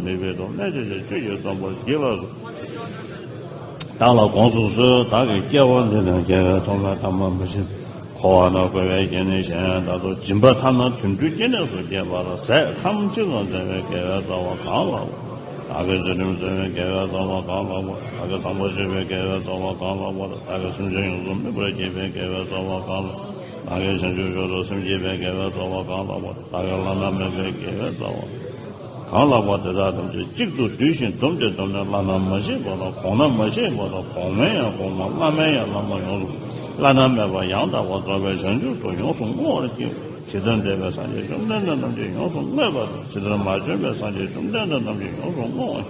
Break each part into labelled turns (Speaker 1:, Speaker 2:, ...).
Speaker 1: maybe don't measure you don't give us. Dalla Consul, Dagi Gawan, Tonga Tama Machine, Koana, Generation, Dado, Jimba Tama, Tundu Genesis, Gavara, come to us our Kala. Agasim gave us our Kala, Agasamoshi gave us our Kala, Agasim gave us our Kala, Agasim gave us our Kala, Agalana gave us our Kala, what the Adam just chick to Dushin, don't get on the Lana machine, or Kona machine, or Pomea, Lamea, Lana Meva Yanda was a version to Yosun more. She didn't have a suggestion, then Yosun never. She didn't imagine a suggestion, then Yosun more.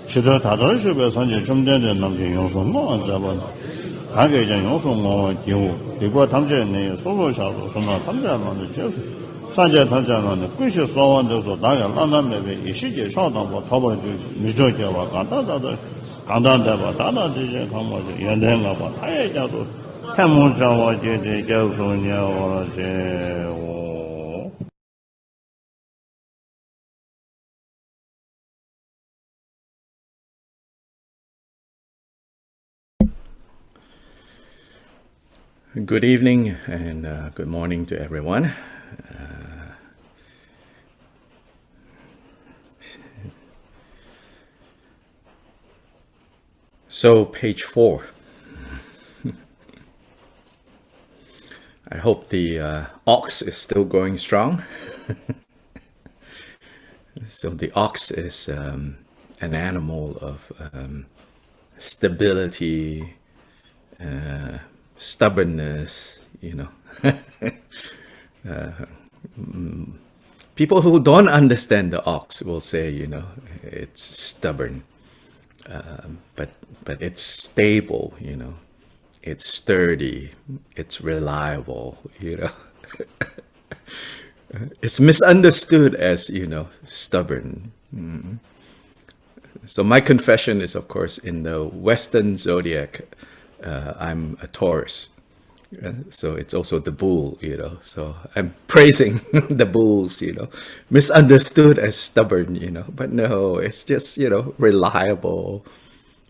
Speaker 1: She did a suggestion, then Yosun more, and Javan. Hagage and Yosun more, you. They got Tamjan, solo shot, so not Tamjan on the chest. Sanjay Tanjan, the Christian Slow and those of Daga, Lana maybe, she get shot on what Toba majority of Kanda, Kanda, Dana, DJ, Kamos, Yandanga, Taya, Kamuja, JJ, Gelsonia, or J.
Speaker 2: Good evening and good morning to everyone. So page 4. I hope the ox is still going strong. So the ox is an animal of stability, stubbornness, people who don't understand the ox will say, it's stubborn, but it's stable, it's sturdy, it's reliable, it's misunderstood as, stubborn. So my confession is, of course, in the Western zodiac, I'm a Taurus, so it's also the bull, so I'm praising the bulls, misunderstood as stubborn, but no, it's just, reliable,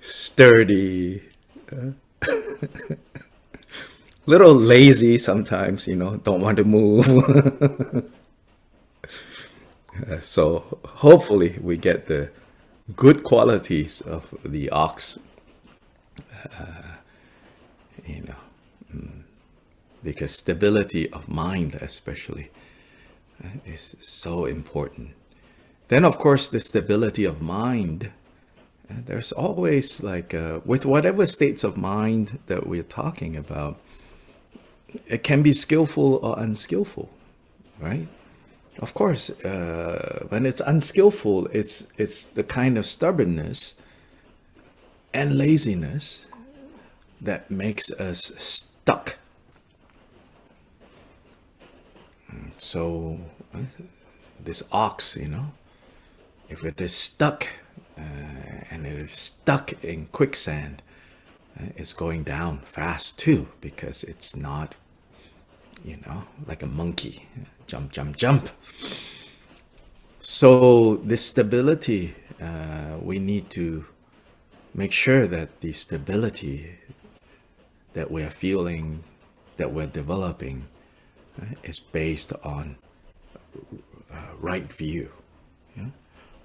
Speaker 2: sturdy, little lazy sometimes, don't want to move. So hopefully we get the good qualities of the ox, because stability of mind especially is so important. Then of course the stability of mind, there's always with whatever states of mind that we're talking about, it can be skillful or unskillful, right? Of course, when it's unskillful, it's the kind of stubbornness and laziness that makes us stuck. So this ox, if it is stuck and it is stuck in quicksand, it's going down fast too, because it's not, like a monkey, jump, jump, jump. So this stability, we need to make sure that the stability that we're feeling, that we're developing, is based on right view.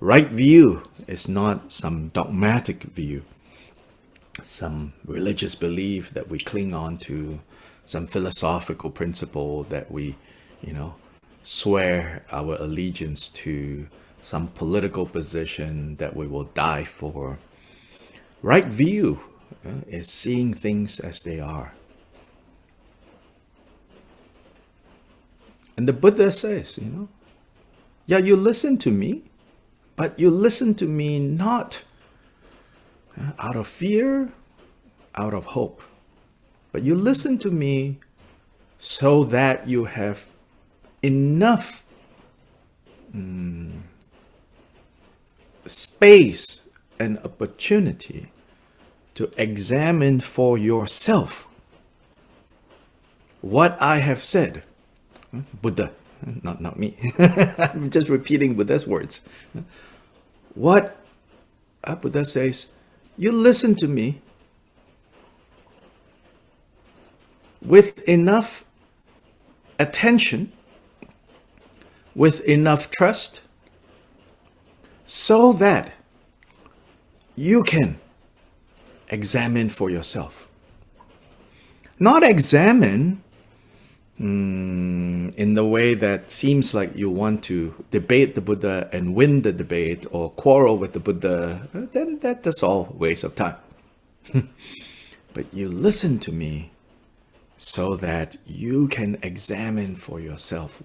Speaker 2: Right view is not some dogmatic view, some religious belief that we cling on to, some philosophical principle that we, swear our allegiance to, some political position that we will die for. Right view is seeing things as they are. And the Buddha says, yeah, you listen to me, but you listen to me not out of fear, out of hope, but you listen to me so that you have enough space and opportunity to examine for yourself what I have said. Buddha, not me. I'm just repeating Buddha's words. what Buddha says, you listen to me with enough attention, with enough trust, so that you can examine for yourself. Not examine in the way that seems like you want to debate the Buddha and win the debate or quarrel with the Buddha. Then that's all waste of time. But you listen to me so that you can examine for yourself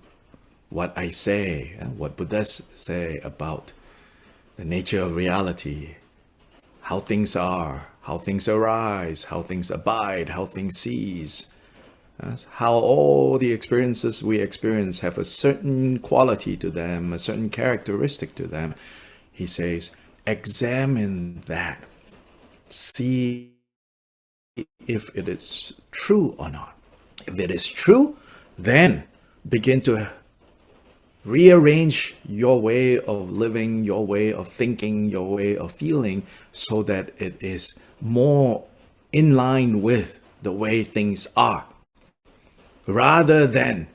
Speaker 2: what I say, what Buddhists say about the nature of reality, how things are, how things arise, how things abide, how things cease, how all the experiences we experience have a certain quality to them, a certain characteristic to them. He says, examine that. See if it is true or not. If it is true, then begin to rearrange your way of living, your way of thinking, your way of feeling, so that it is more in line with the way things are, rather than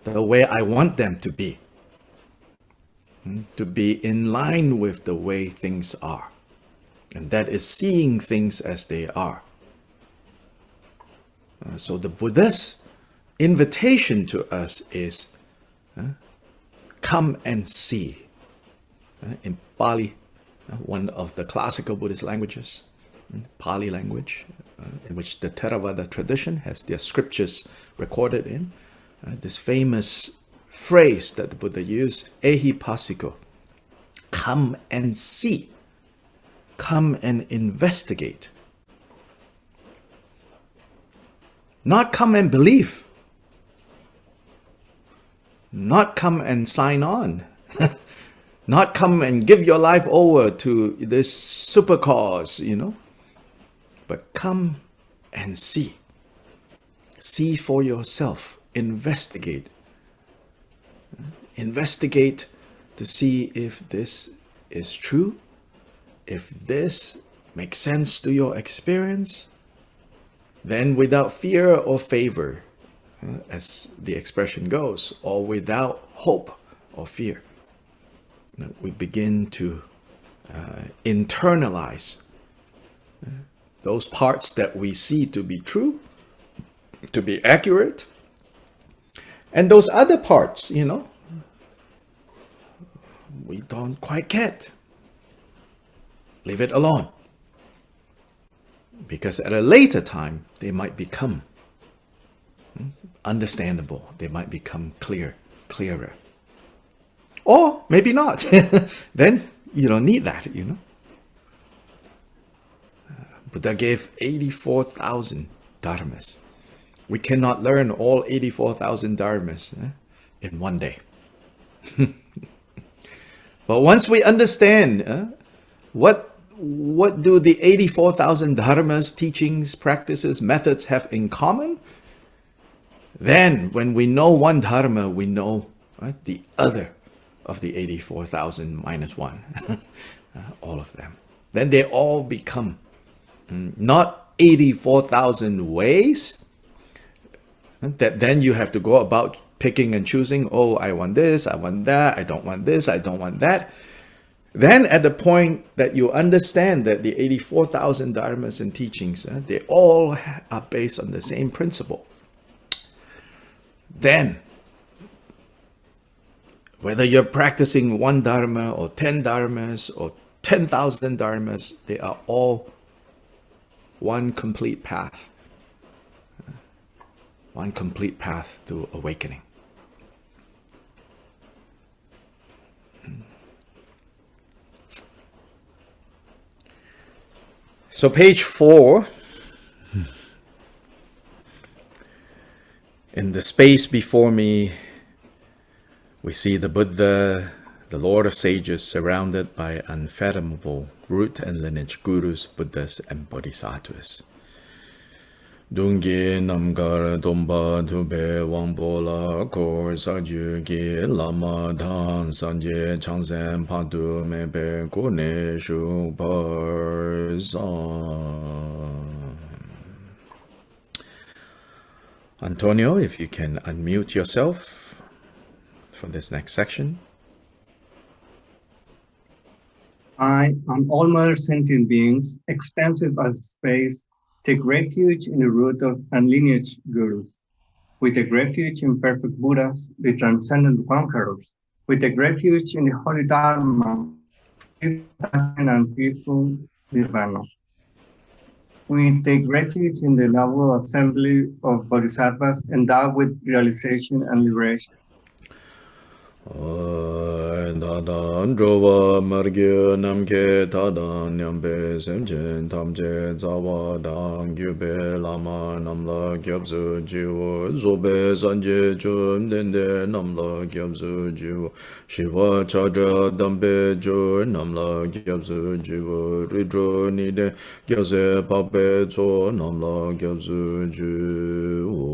Speaker 2: the way I want them to be in line with the way things are. And that is seeing things as they are. So the Buddha's invitation to us is come and see. In Pali, one of the classical Buddhist languages, Pali language, in which the Theravada tradition has their scriptures recorded in, this famous phrase that the Buddha used, ehipassiko, come and see, come and investigate. Not come and believe, not come and sign on, not come and give your life over to this super cause, but come and see. See for yourself, investigate. Investigate to see if this is true, if this makes sense to your experience. Then without fear or favor, as the expression goes, or without hope or fear, we begin to internalize those parts that we see to be true, to be accurate, and those other parts, we don't quite get. Leave it alone. Because at a later time, they might become understandable. They might become clearer. Or maybe not. Then you don't need that, Buddha gave 84,000 dharmas. We cannot learn all 84,000 dharmas in one day. But once we understand what do the 84,000 dharmas, teachings, practices, methods have in common, then when we know one dharma, we know the other of the 84,000 minus one, all of them. Then they all become not 84,000 ways that then you have to go about picking and choosing. Oh, I want this, I want that, I don't want this, I don't want that. Then at the point that you understand that the 84,000 dharmas and teachings, they all are based on the same principle. Then, whether you're practicing one dharma or 10 dharmas or 10,000 dharmas, they are all one complete path. One complete path to awakening. So page 4, in the space before me, we see the Buddha, the Lord of Sages, surrounded by unfathomable root and lineage gurus, Buddhas, and Bodhisattvas. Dungi namgar domba tube wangpola kor sakju ki lama dhan sanje changsen padu mepe kune shu par san. Antonio, if you can unmute yourself for this next section.
Speaker 3: I, and all other sentient beings, extensive as space, take refuge in the root of and lineage gurus. We take refuge in perfect Buddhas, the transcendent conquerors. We take refuge in the holy Dharma, free attachment and peaceful nirvana. We take refuge in the noble assembly of bodhisattvas endowed with realization and liberation.
Speaker 2: Dadan drowa margyo namke tadan nyambe semchen tamche zawa dan gyube lama namla gyabzu jiwo zobe sanje chum dende namla gyabzu jiwo shiva chadra dambe jo namla gyabzu jiwo ridro nide gyabze pape cho namla gyabzu jiwo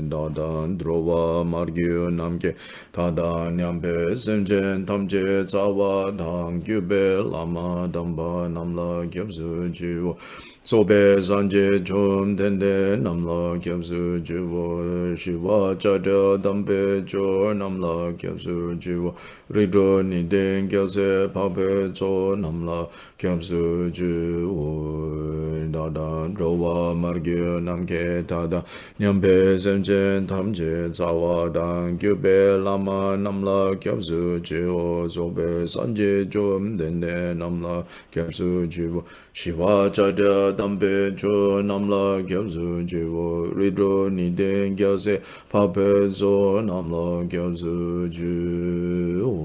Speaker 2: dadan drowa margyo namke tadan nyambe semchen tamche zawa dan gyube lama damba namla gyabzu jiwo sobe sanje chum dende namla gyabzu jiwo shiva chadra dambe jo namla gyabzu jiwo ridro niden gyabze pape cho namla gyabzu jiwo dadan drowa margyo namke tadan nyambe semchen tamche zawa dan gyube lama namla gyabzu jiwo sobe sanje chum dende namla gyabzu jiwo shiva chadra dambe jo namla gyabzu jiwo ridro niden gyabze pape zo namla gyabzu jiwo.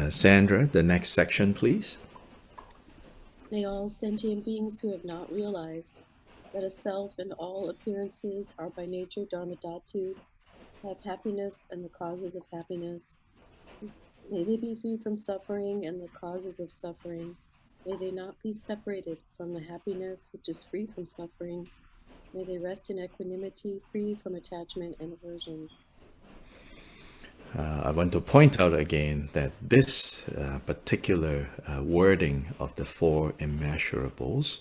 Speaker 2: Sandra, the next section, please.
Speaker 4: May all sentient beings who have not realized that a self and all appearances are by nature dharmadhatu have happiness and the causes of happiness. May they be free from suffering and the causes of suffering. May they not be separated from the happiness which is free from suffering. May they rest in equanimity, free from attachment and aversion.
Speaker 2: I want to point out again that this particular wording of the four immeasurables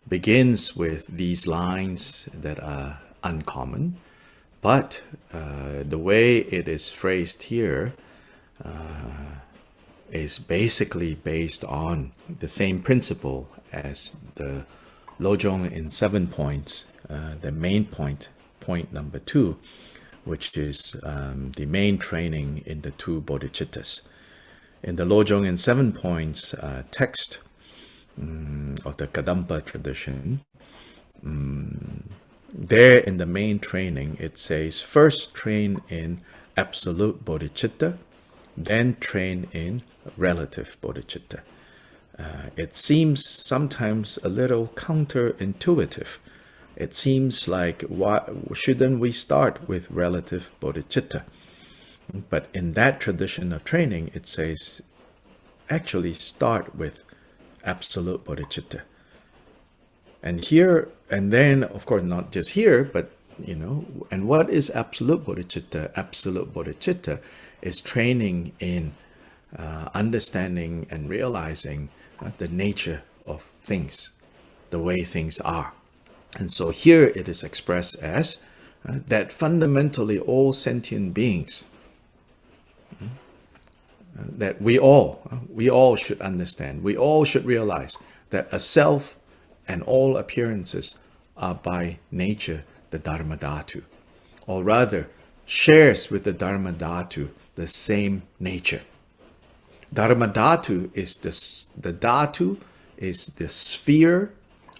Speaker 2: begins with these lines that are uncommon, but the way it is phrased here is basically based on the same principle as the Lojong in 7 points, the main point, point number 2, which is the main training in the two bodhicittas. In the Lojong in 7 points text of the Kadampa tradition, there in the main training it says, first train in absolute bodhicitta, then train in relative bodhicitta. It seems sometimes a little counterintuitive. It seems like, why shouldn't we start with relative bodhicitta? But in that tradition of training, it says, actually start with absolute bodhicitta. And here, and then, of course, not just here, but, and what is absolute bodhicitta? Absolute bodhicitta is training in understanding and realizing the nature of things, the way things are. And so here it is expressed as that fundamentally all sentient beings, that we all should understand, we all should realize that a self and all appearances are by nature the Dharmadhatu, or rather shares with the Dharmadhatu the same nature. Dharmadhatu is the dhatu is the sphere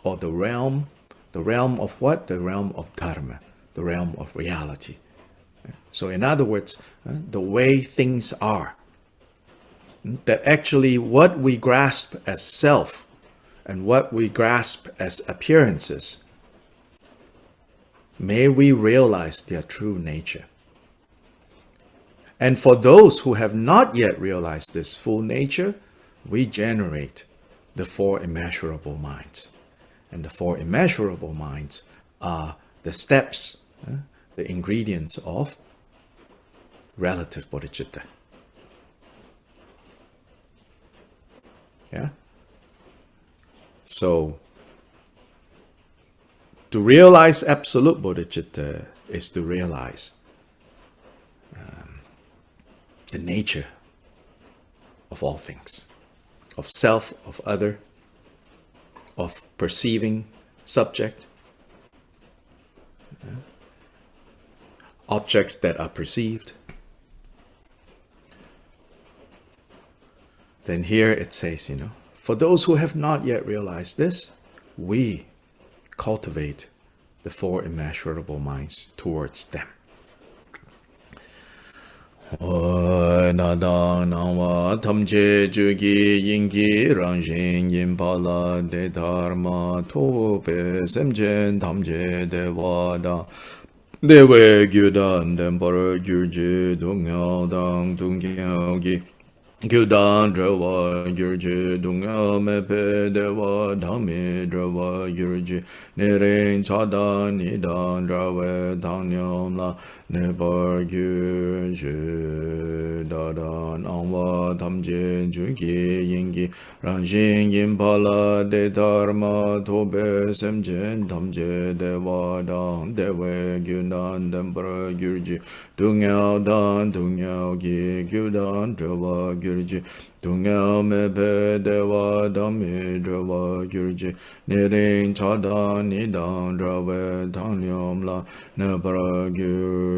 Speaker 2: or the realm. The realm of what? The realm of dharma, the realm of reality. So in other words, the way things are, that actually what we grasp as self and what we grasp as appearances, may we realize their true nature. And for those who have not yet realized this full nature, we generate the four immeasurable minds. And the four immeasurable minds are the steps, the ingredients of relative bodhicitta. Yeah? So, to realize absolute bodhicitta is to realize the nature of all things, of self, of other, of perceiving subject, objects that are perceived. Then here it says, for those who have not yet realized this, we cultivate the four immeasurable minds towards them. Nadang nangwa tamche jugi yingi rangshin yinpala de dharma tope semchen tamche de wada dewe gyudan dempara gyurje dungyao dang dungyao gi gyudan drawa gyurje dungyao mepe dewa dhammi drawa gyurje nirin chada nidan drawe dhangyam la nebar gyurje dadan angwa tamje jugi yingi rangshin yinpala de dharma tobe semchen tamje dewa dang dewe gyudan dempara gyurje dungyao dan dungyao gi gyudan drawa gyurje dungyao mepe dewa dhammi drawa gyurje nirin chada nidan drawe dhangyam la nebara gyurje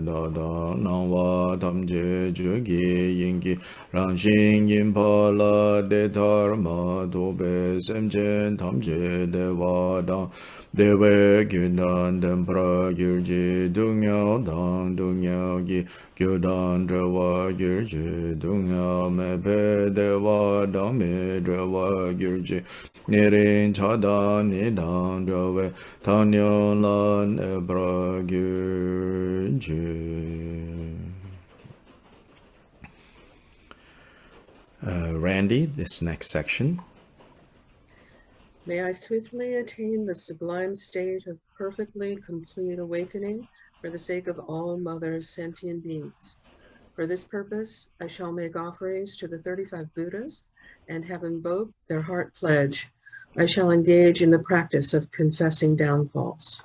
Speaker 2: dadan nangwa tamje jugi yingi rangshin yinpala de dharma tobe semchen tamje dewa dang dewe gyudan dempara gyurje dungyao dang dungyao gi gyudan drawa gyurje dungyao mepe dewa dhammi drawa gyurje nirin chada nidan drawe dhangyam la nebara gyurje. Randy, this next section.
Speaker 5: May I swiftly attain the sublime state of perfectly complete awakening for the sake of all mothers, sentient beings. For this purpose, I shall make offerings to the 35 Buddhas and have invoked their heart pledge. I shall engage in the practice of confessing downfalls.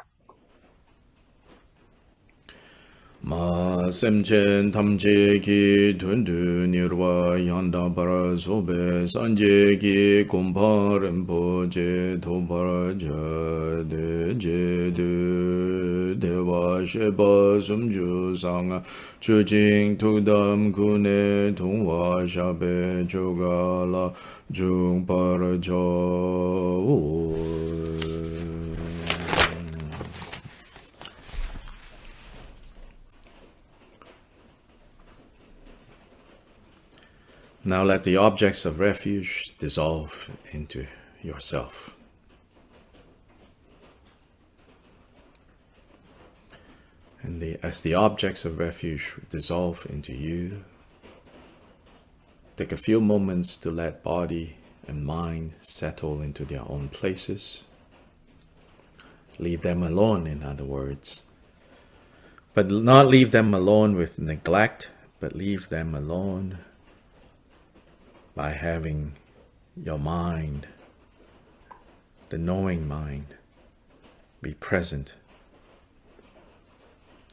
Speaker 2: Ma semchen tamche ki tundu nirwa yanda para sobe sanje ki kumpha rinpo je thopara ja de je de dewa sheba sumju sanga chujing tudam kune tungwa shabe choga la jung para jo. Now let the objects of refuge dissolve into yourself. And as the objects of refuge dissolve into you, take a few moments to let body and mind settle into their own places. Leave them alone, in other words. But not leave them alone with neglect, but leave them alone by having your mind, the knowing mind, be present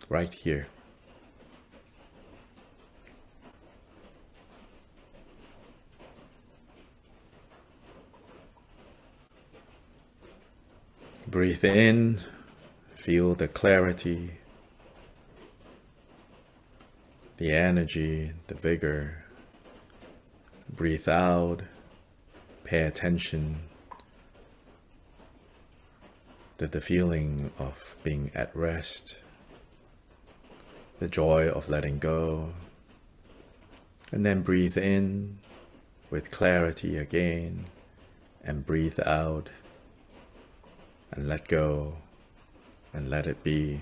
Speaker 2: right here. Breathe in, feel the clarity, the energy, the vigor. Breathe out, pay attention to the feeling of being at rest, the joy of letting go, and then breathe in with clarity again, and breathe out, and let go, and let it be.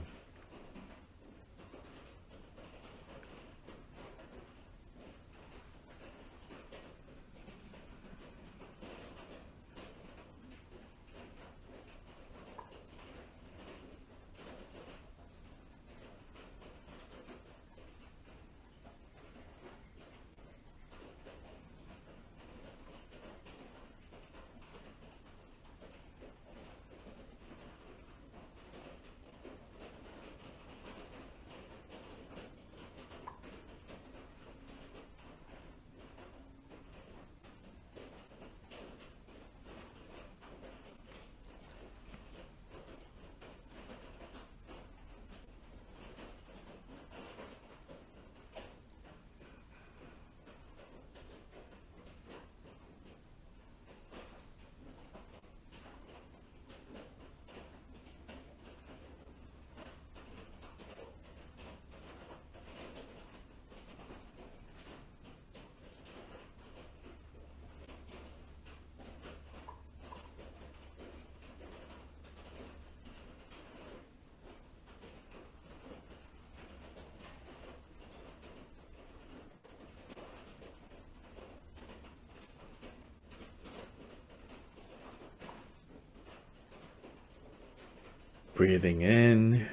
Speaker 2: breathing in,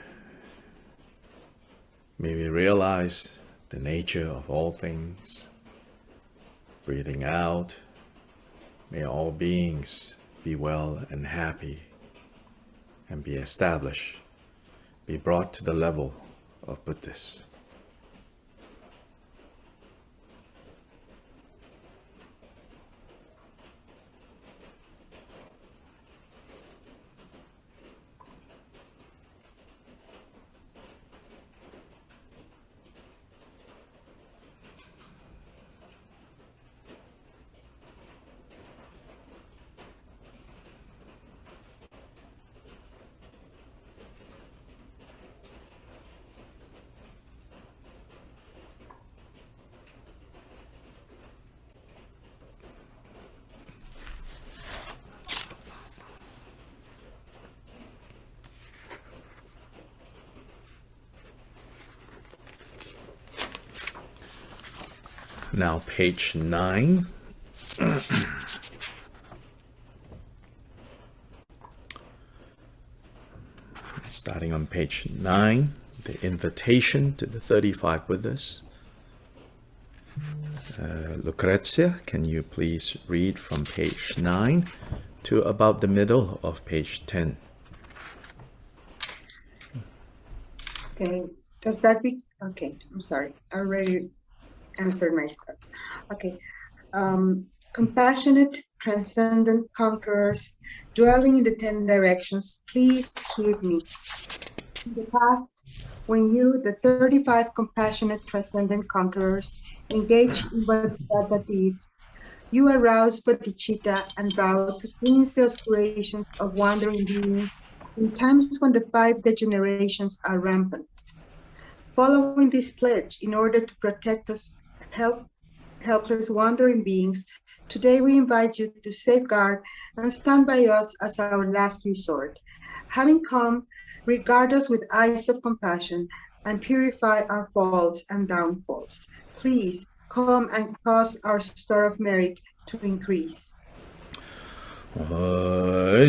Speaker 2: may we realize the nature of all things. Breathing out, may all beings be well and happy and be established, be brought to the level of Buddhists. Now page 9. Starting on page 9, the invitation to the 35 Buddhas. Lucrezia, can you please read from page 9 to about the middle of page 10?
Speaker 6: Okay, does that be okay? I'm sorry, I already answered my stuff. Okay, compassionate, transcendent conquerors, dwelling in the 10 directions, please hear me. In the past, when you, the 35 compassionate, transcendent conquerors, engaged in bodhisattva deeds, you aroused bodhicitta and vowed to cleanse the aspirations of wandering beings in times when the 5 degenerations are rampant. Following this pledge, in order to protect us, helpless wandering beings, today we invite you to safeguard and stand by us as our last resort. Having come, regard us with eyes of compassion and purify our faults and downfalls. Please come and cause our store of merit to increase.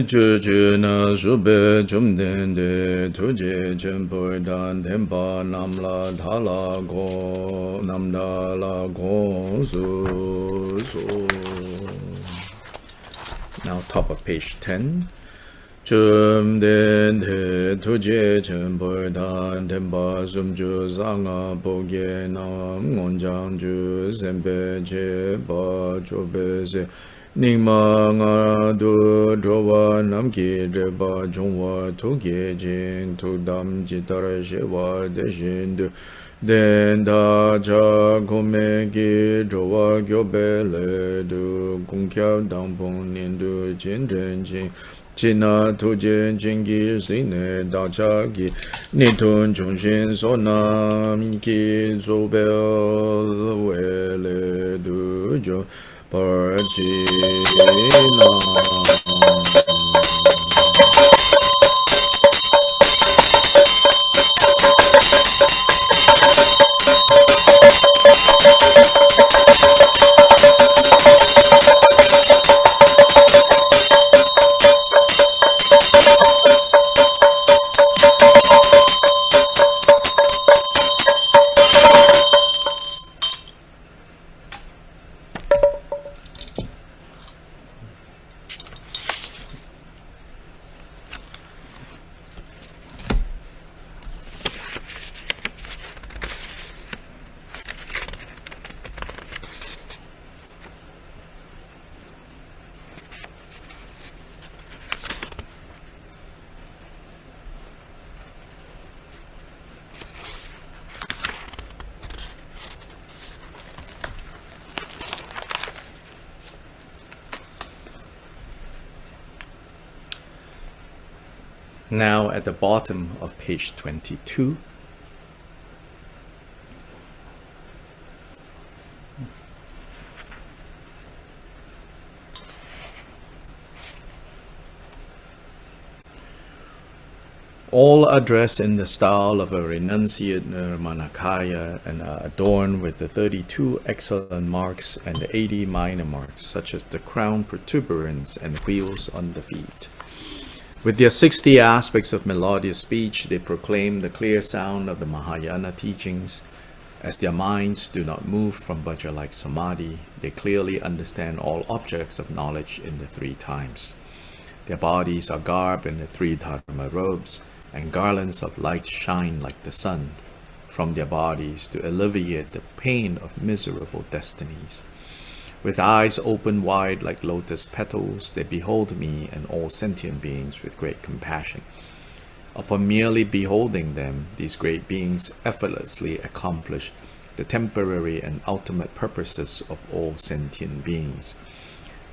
Speaker 2: Jujuna Zube Jumdende Tuje Jempoidan Tempa Namla Dhala Go Namdala Go Su. Now top of page 10. Jumdende Tuje Jempoidan Tempa Sumju Zanga Boge Nam Ngonjang Ju Zempe Jeba Jobeze Ningma nga du drowa namki dreba jungwa toge jing to dam jitara shewa deshin du den da cha kome ki drowa gyobe le du kungkya dangpong nindu jin jen jing China toje jingi sine da cha ki nitun chungshin so nam ki zobe we le du jo Now at the bottom of page 22, all are dressed in the style of a renunciate Nirmanakaya and are adorned with the 32 excellent marks and the 80 minor marks, such as the crown protuberance and wheels on the feet. With their 60 aspects of melodious speech, they proclaim the clear sound of the Mahayana teachings. As their minds do not move from Vajra-like samadhi, they clearly understand all objects of knowledge in the three times. Their bodies are garbed in the three dharma robes, and garlands of light shine like the sun from their bodies to alleviate the pain of miserable destinies. With eyes open wide like lotus petals, they behold me and all sentient beings with great compassion. Upon merely beholding them, these great beings effortlessly accomplish the temporary and ultimate purposes of all sentient beings.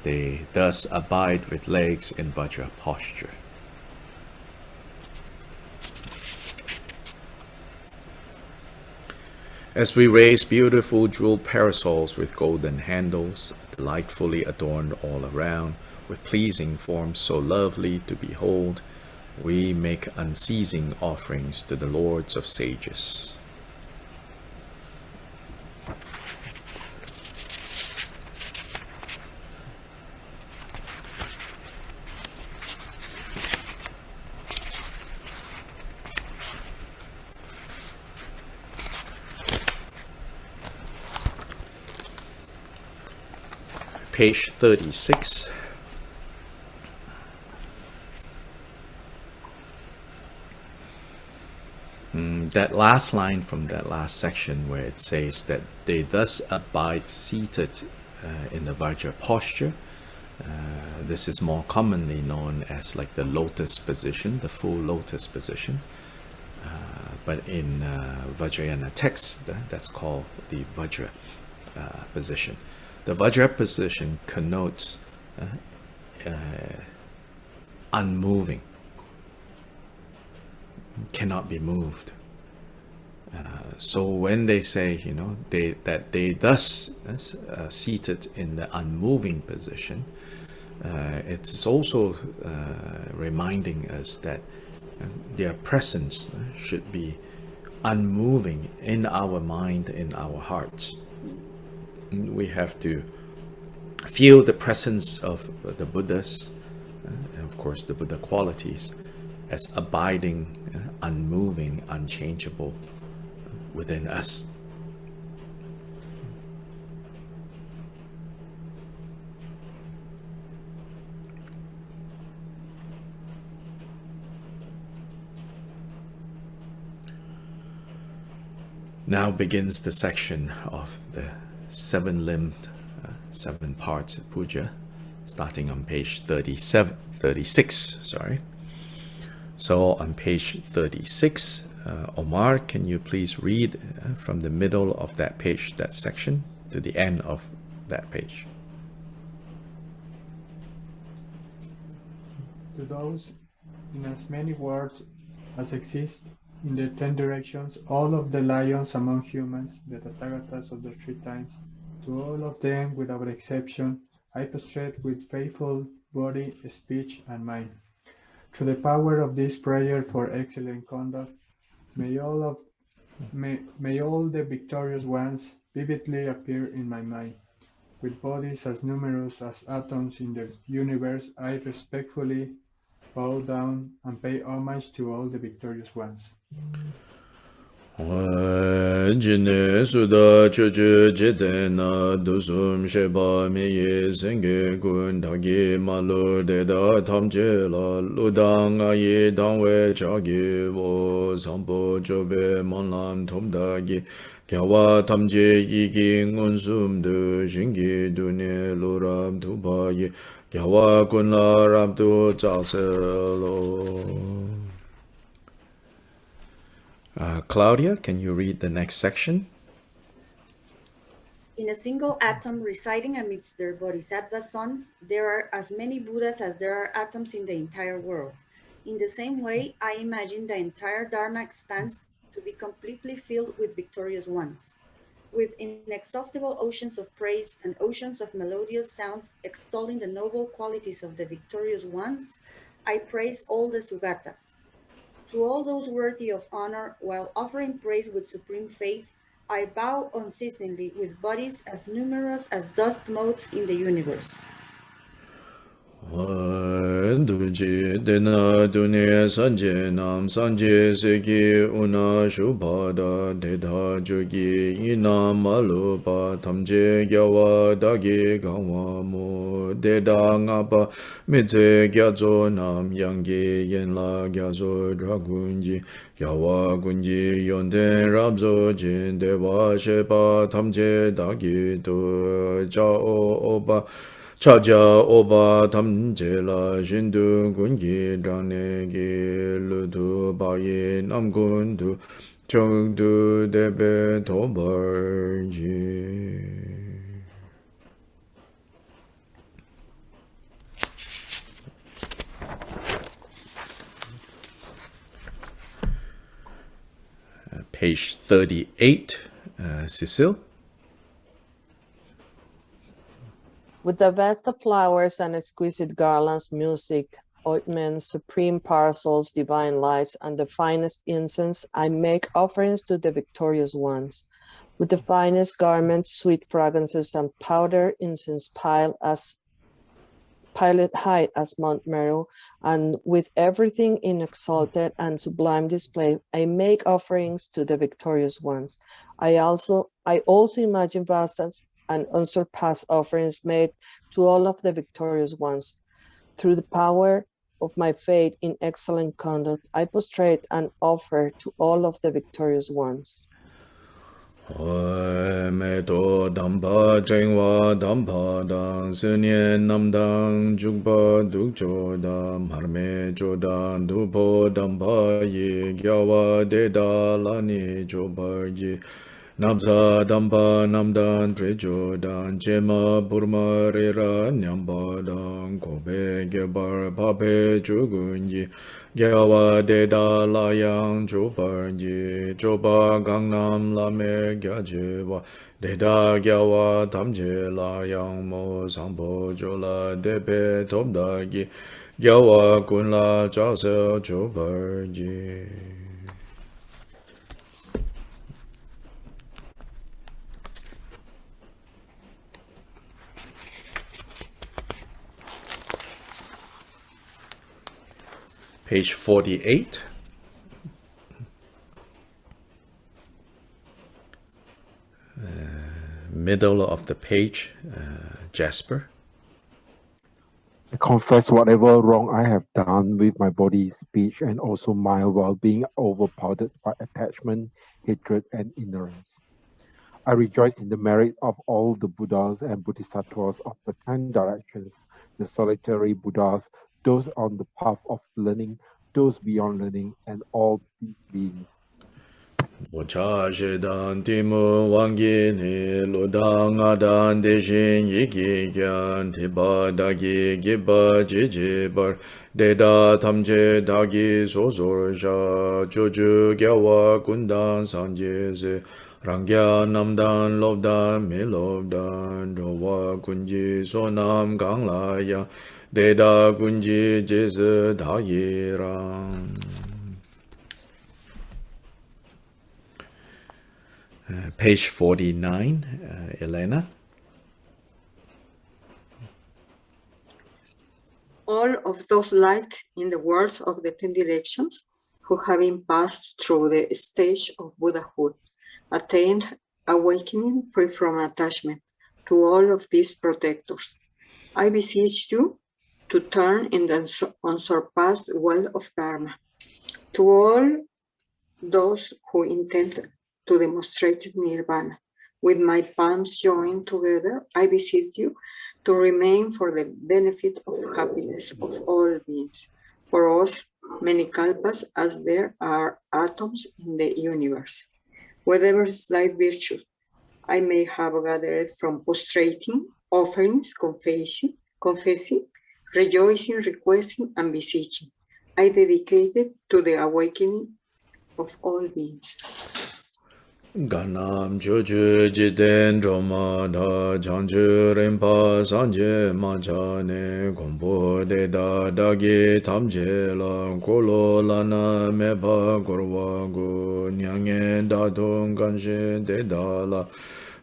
Speaker 2: They thus abide with legs in Vajra posture. As we raise beautiful jeweled parasols with golden handles, delightfully adorned all around, with pleasing forms so lovely to behold, we make unceasing offerings to the lords of sages. Page 36. That last line from that last section where it says that they thus abide seated in the Vajra posture. This is more commonly known as like the lotus position, the full lotus position. But in Vajrayana text, that's called the Vajra position. The Vajra position connotes unmoving, cannot be moved. So when they say, that they thus seated in the unmoving position, it's also reminding us that their presence should be unmoving in our mind, in our hearts. We have to feel the presence of the Buddhas, and of course the Buddha qualities, as abiding, unmoving, unchangeable within us. Now begins the section of the seven-limbed, seven-part puja, starting on page 36. So on page 36, Omar, can you please read from the middle of that page, that section, to the end of that page?
Speaker 7: To those, in as many words as exist in the 10 directions, all of the lions among humans, the Tathagatas of the three times, to all of them without exception, I prostrate with faithful body, speech, and mind. Through the power of this prayer for excellent conduct, may all the victorious ones vividly appear in my mind. With bodies as numerous as atoms in the universe, I respectfully bow down and pay homage to all the victorious ones.
Speaker 2: Jine suda chuchu jitena dusum sheba miye senge kun dagi malu deda tamche la ludang ayi dangwe chagi wo sampo chobe manlam tomdagi kyawa tamche yiki ngunsum du shingi dune luram tubayi kyawa kunla rabdu chaselo. Claudia, can you read the next section?
Speaker 8: In a single atom residing amidst their bodhisattva sons, there are as many Buddhas as there are atoms in the entire world. In the same way, I imagine the entire Dharma expanse to be completely filled with victorious ones. With inexhaustible oceans of praise and oceans of melodious sounds extolling the noble qualities of the victorious ones, I praise all the Sugatas. To all those worthy of honor, while offering praise with supreme faith, I bow unceasingly with bodies as numerous as dust motes in the universe.
Speaker 2: Duji dena dunya sanje nam sanje seki una shubhada deda jogi ina malupa tamje gyawa dagi gawa mo deda ngapa mitse gyazo nam yangi yenla gyazo dragunji gyawa gunji yonten rabzo jin dewa shepa tamje dagi do jao oba Chaja oba tamjela jindu gungi dranegi ludu bayi namgundu chongdu debe tobarji. Page 38, Cecile.
Speaker 9: With the vast of flowers and exquisite garlands, music, ointments, supreme parcels, divine lights, and the finest incense, I make offerings to the victorious ones. With the finest garments, sweet fragrances, and powder incense piled high as Mount Meru, and with everything in exalted and sublime display, I make offerings to the victorious ones. I also imagine vast and unsurpassed offerings made to all of the victorious ones. Through the power of my faith in excellent conduct, I prostrate and offer to all of the victorious ones.
Speaker 2: Me to dampa jengwa dampa dang sunyen namdang jukpa dukcho dam harme jodan dupo dampa yi gyawa deda lani jobarji Nabza dampa namdan trejo dan chema burma rera nyamba dan kobe gebar pape chugunji gyawa deda layang chobarji choba gangnam lame gyajeba deda gyawa tamje layang mo sampo jola depe topdagi gyawa kunla chase chobarji. Page 48. Middle of the page, Jasper.
Speaker 10: I confess whatever wrong I have done with my body, speech, and also mind while being overpowered by attachment, hatred, and ignorance. I rejoice in the merit of all the Buddhas and Bodhisattvas of the 10 directions, the solitary Buddhas, those on the path of learning, those beyond learning, and all beings.
Speaker 2: Bocha shedan timu wangi ni ludang adan deshin yiki kyan tiba dagi giba jiji bar deda tamje dagi sozor sha joju gyawa kundan sanje se rangya namdan lobdan mi lobdan rowa kunji sonam gangla ya deda kunji jese dayirang. Page 49, Elena.
Speaker 11: All of those light in the worlds of the 10 directions who having passed through the stage of Buddhahood, attained awakening free from attachment, to all of these protectors, I beseech you to turn in the unsurpassed well of Dharma. To all those who intend to demonstrate Nirvana, with my palms joined together, I beseech you to remain for the benefit of happiness of all beings, for us many kalpas as there are atoms in the universe. Whatever slight virtue I may have gathered from prostrating, offerings, confessing, rejoicing, requesting, and beseeching, I dedicated to the awakening of all beings.
Speaker 2: Ganam joju jiten roma da janju rempa sanje manjane gombo de da dagi tamje la kolo lana meba gorwa gu nyange da dong ganshe de da la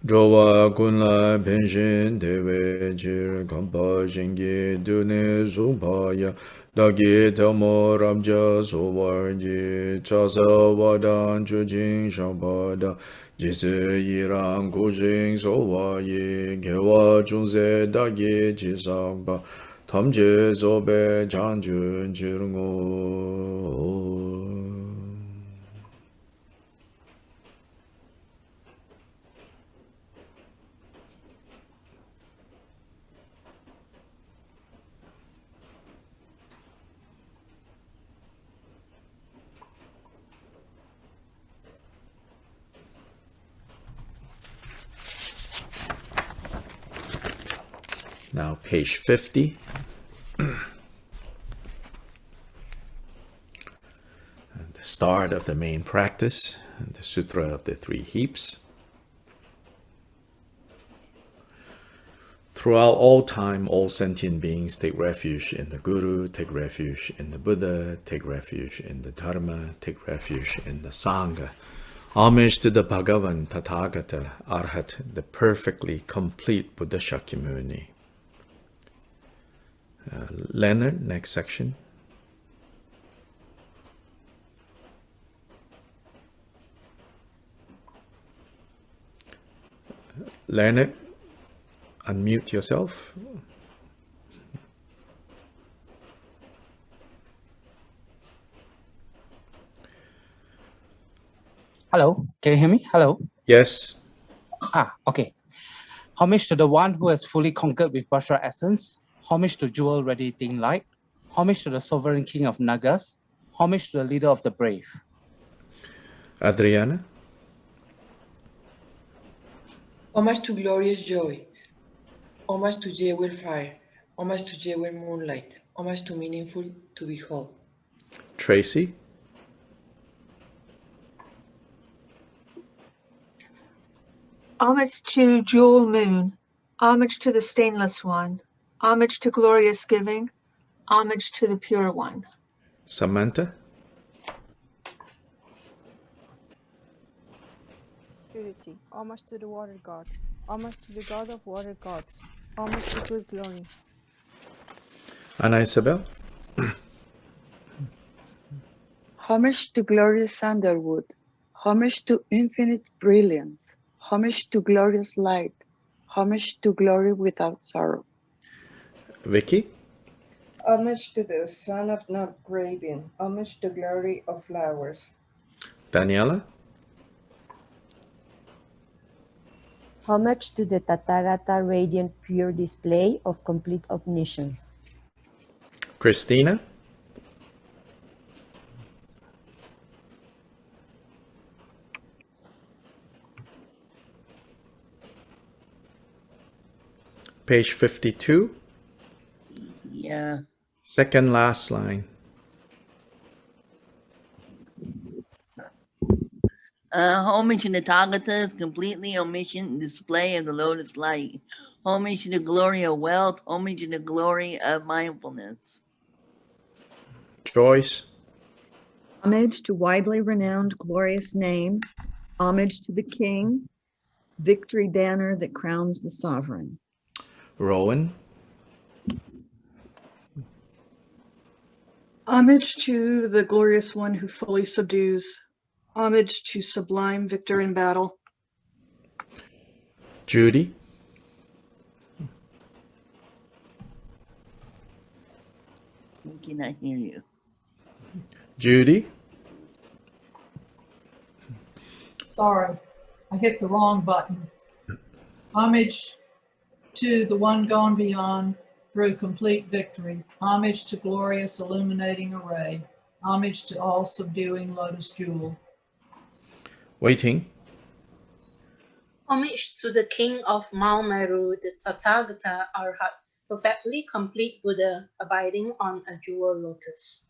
Speaker 2: Jowa kunla penshin dewe jir kampa shingi dune supaya dagi tamo ramja sowarji chasa wadan chujing shampada jise yirang kujing sowayi gewa chungse dagi jisakpa tamje zobe janjun jirngu. Now page 50. The start of the main practice, the Sutra of the Three Heaps. Throughout all time, all sentient beings take refuge in the Guru, take refuge in the Buddha, take refuge in the Dharma, take refuge in the Sangha. Homage to the Bhagavan, Tathagata, Arhat, the perfectly complete Buddha Shakyamuni. Leonard, next section. Leonard, unmute yourself.
Speaker 12: Hello, can you hear me? Hello.
Speaker 2: Yes.
Speaker 12: Okay. Homage to the one who has fully conquered with Vajra essence. Homage to jewel radiating light. Homage to the sovereign king of Nagas. Homage to the leader of the brave.
Speaker 2: Adriana.
Speaker 13: Homage to glorious joy. Homage to jewel fire. Homage to jewel moonlight. Homage to meaningful to behold.
Speaker 2: Tracy.
Speaker 14: Homage to jewel moon. Homage to the stainless one. Homage to glorious giving. Homage to the pure one.
Speaker 2: Samantha.
Speaker 15: Purity. Homage to the water god. Homage to the god of water gods. Homage to good glory.
Speaker 2: Anna Isabel.
Speaker 16: Homage to glorious sandalwood. Homage to infinite brilliance. Homage to glorious light. Homage to glory without sorrow.
Speaker 2: Vicky.
Speaker 17: Homage to the son of Not-Grabian. Homage to glory of flowers.
Speaker 2: Daniela.
Speaker 18: Homage to the Tathagata radiant pure display of complete omniscience.
Speaker 2: Christina. Page 52.
Speaker 19: Yeah.
Speaker 2: Second last line.
Speaker 19: Homage to the Tathagata's completely omniscient display of the lotus light. Homage to the glory of wealth. Homage to the glory of mindfulness.
Speaker 2: Joyce.
Speaker 20: Homage to widely renowned glorious name. Homage to the king. Victory banner that crowns the sovereign.
Speaker 2: Rowan.
Speaker 21: Homage to the glorious one who fully subdues. Homage to sublime victor in battle.
Speaker 2: Judy.
Speaker 19: We cannot hear you.
Speaker 2: Judy.
Speaker 22: Sorry, I hit the wrong button. Homage to the one gone beyond through complete victory. Homage to glorious illuminating array. Homage to all subduing lotus jewel.
Speaker 2: Waiting.
Speaker 23: Homage to the king of Mount Meru, the Tathagata Arhat, perfectly complete Buddha, abiding on a jewel lotus.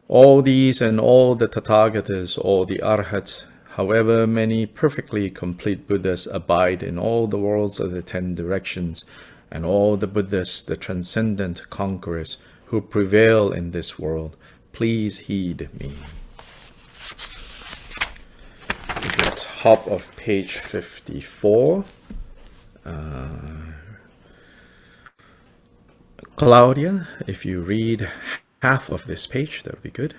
Speaker 2: All these and all the Tathagatas, all the Arhats, however many perfectly complete Buddhas abide in all the worlds of the 10 directions, and all the Buddhas, the transcendent conquerors, who prevail in this world, please heed me. Good. top of page 54. Claudia, if you read half of this page, that would be good.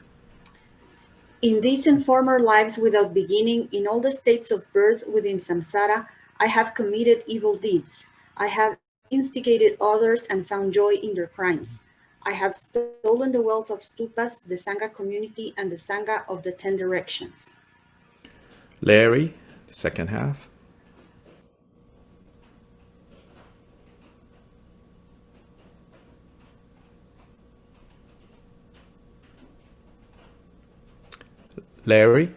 Speaker 8: In these and former lives without beginning, in all the states of birth within samsara, I have committed evil deeds. I have instigated others and found joy in their crimes. I have stolen the wealth of stupas, the Sangha community, and the Sangha of the 10 directions.
Speaker 2: Larry, the second half. Larry?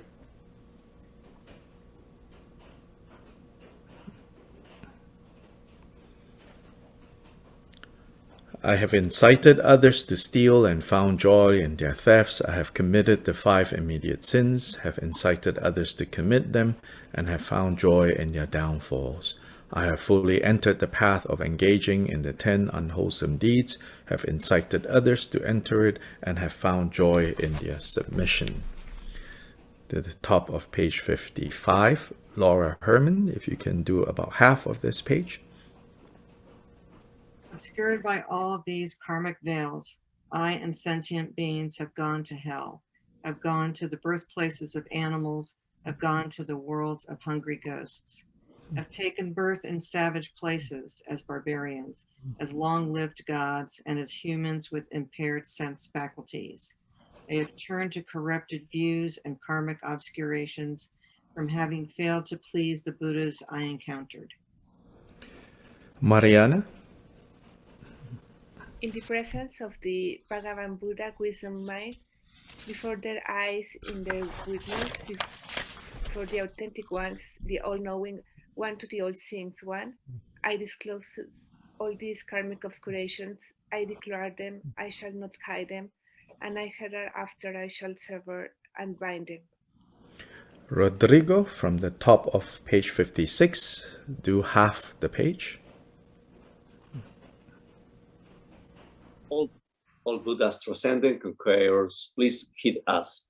Speaker 2: I have incited others to steal and found joy in their thefts. I have committed the 5 immediate sins, have incited others to commit them, and have found joy in their downfalls. I have fully entered the path of engaging in the 10 unwholesome deeds, have incited others to enter it, and have found joy in their submission. To the top of page 55, Laura Herman, if you can do about half of this page.
Speaker 1: Obscured by all these karmic veils, I and sentient beings have gone to hell, have gone to the birthplaces of animals, have gone to the worlds of hungry ghosts, have taken birth in savage places as barbarians, as long-lived gods, and as humans with impaired sense faculties. They have turned to corrupted views and karmic obscurations from having failed to please the Buddhas I encountered.
Speaker 2: Mariana?
Speaker 3: In the presence of the Bhagavan Buddha wisdom mind, before their eyes, in their witness, for the authentic ones, the all-knowing one to the all-seeing one, I disclose all these karmic obscurations, I declare them, I shall not hide them, and I hereafter I shall sever and bind them.
Speaker 2: Rodrigo, from the top of page 56, do half the page.
Speaker 4: All Buddha's transcendent conquerors, please heed us.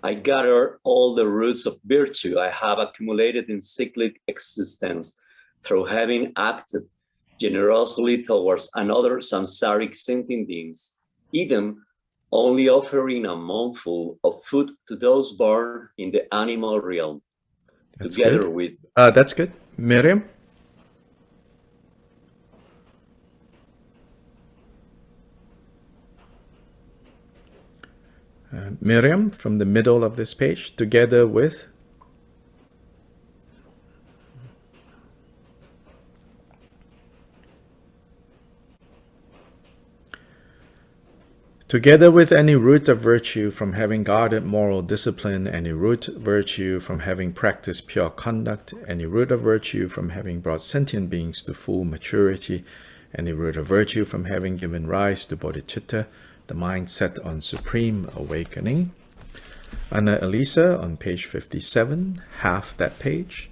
Speaker 4: I gather all the roots of virtue I have accumulated in cyclic existence through having acted generously towards another samsaric sentient beings, even only offering a mouthful of food to those born in the animal realm.
Speaker 2: That's
Speaker 4: together
Speaker 2: good.
Speaker 4: with...
Speaker 2: That's good. Miriam? Miriam, from the middle of this page, together with... Together with any root of virtue from having guarded moral discipline, any root virtue from having practiced pure conduct, any root of virtue from having brought sentient beings to full maturity, any root of virtue from having given rise to bodhicitta, the mind set on supreme awakening. Anna Elisa on page 57, half that page.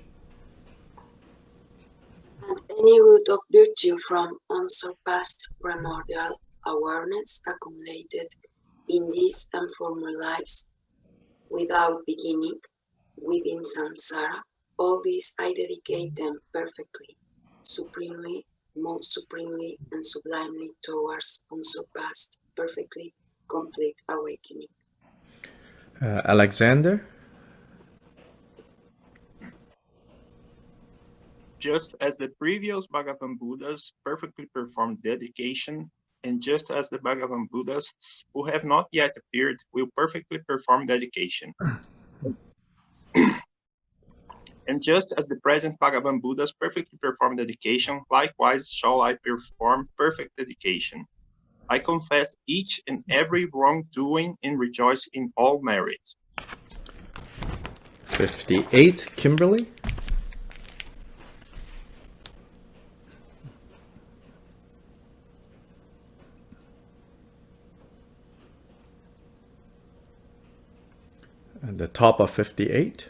Speaker 24: And any root of virtue from unsurpassed primordial awareness accumulated in these and former lives without beginning within samsara, all these I dedicate them perfectly, supremely, most supremely and sublimely towards unsurpassed, perfectly complete awakening.
Speaker 2: Alexander?
Speaker 25: Just as the previous Bhagavan Buddhas perfectly performed dedication, and just as the Bhagavan Buddhas who have not yet appeared will perfectly perform dedication. And just as the present Bhagavan Buddhas perfectly perform dedication, likewise shall I perform perfect dedication. I confess each and every wrongdoing and rejoice in all merit.
Speaker 2: 58, Kimberly? And the top of 58.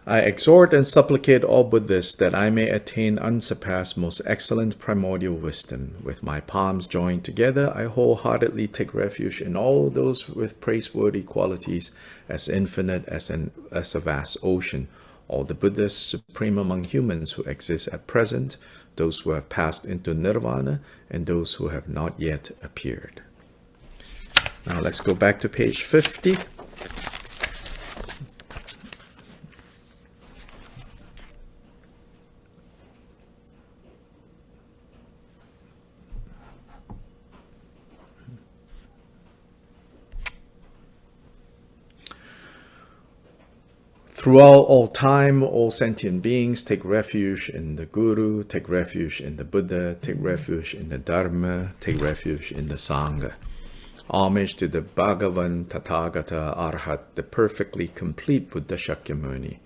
Speaker 2: I exhort and supplicate all Buddhists that I may attain unsurpassed, most excellent primordial wisdom. With my palms joined together, I wholeheartedly take refuge in all those with praiseworthy qualities, as infinite as a vast ocean, all the Buddhas supreme among humans who exist at present, those who have passed into nirvana, and those who have not yet appeared. Now let's go back to page 50. Throughout all time, all sentient beings take refuge in the Guru, take refuge in the Buddha, take refuge in the Dharma, take refuge in the Sangha. Homage to the Bhagavan Tathagata Arhat, the perfectly complete Buddha Shakyamuni.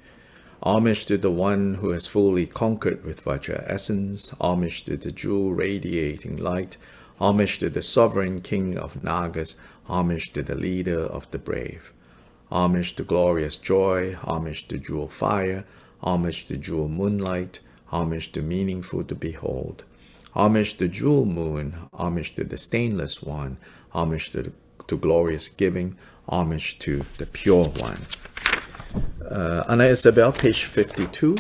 Speaker 2: Homage to the one who has fully conquered with Vajra essence. Homage to the jewel radiating light. Homage to the sovereign king of Nagas. Homage to the leader of the brave. Homage to glorious joy, homage to jewel fire, homage to jewel moonlight, homage to meaningful to behold. Homage to jewel moon, homage to the stainless one, homage to glorious giving, homage to the pure one. Anna Isabel, page 52.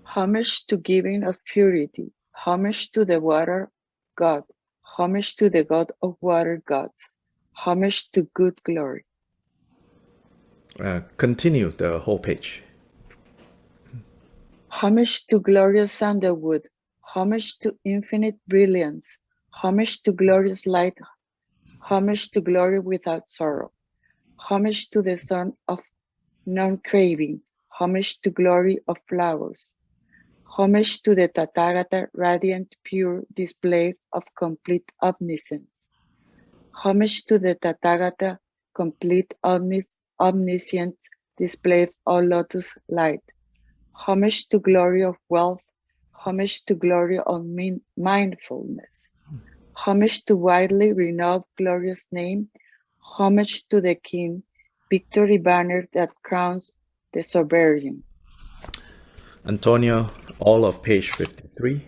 Speaker 16: Homage to giving of purity, homage to the water God, homage to the God of water gods, homage to good glory.
Speaker 2: Continue the whole page.
Speaker 16: Homage to glorious sandalwood, homage to infinite brilliance, homage to glorious light, homage to glory without sorrow, homage to the sun of non-craving, homage to glory of flowers, homage to the Tathagata radiant pure display of complete omniscience, homage to the Tathagata complete omniscient display of all lotus light, homage to glory of wealth, homage to glory of mindfulness, homage to widely renowned glorious name, homage to the king, victory banner that crowns the sovereign.
Speaker 2: Antonio, all of page 53.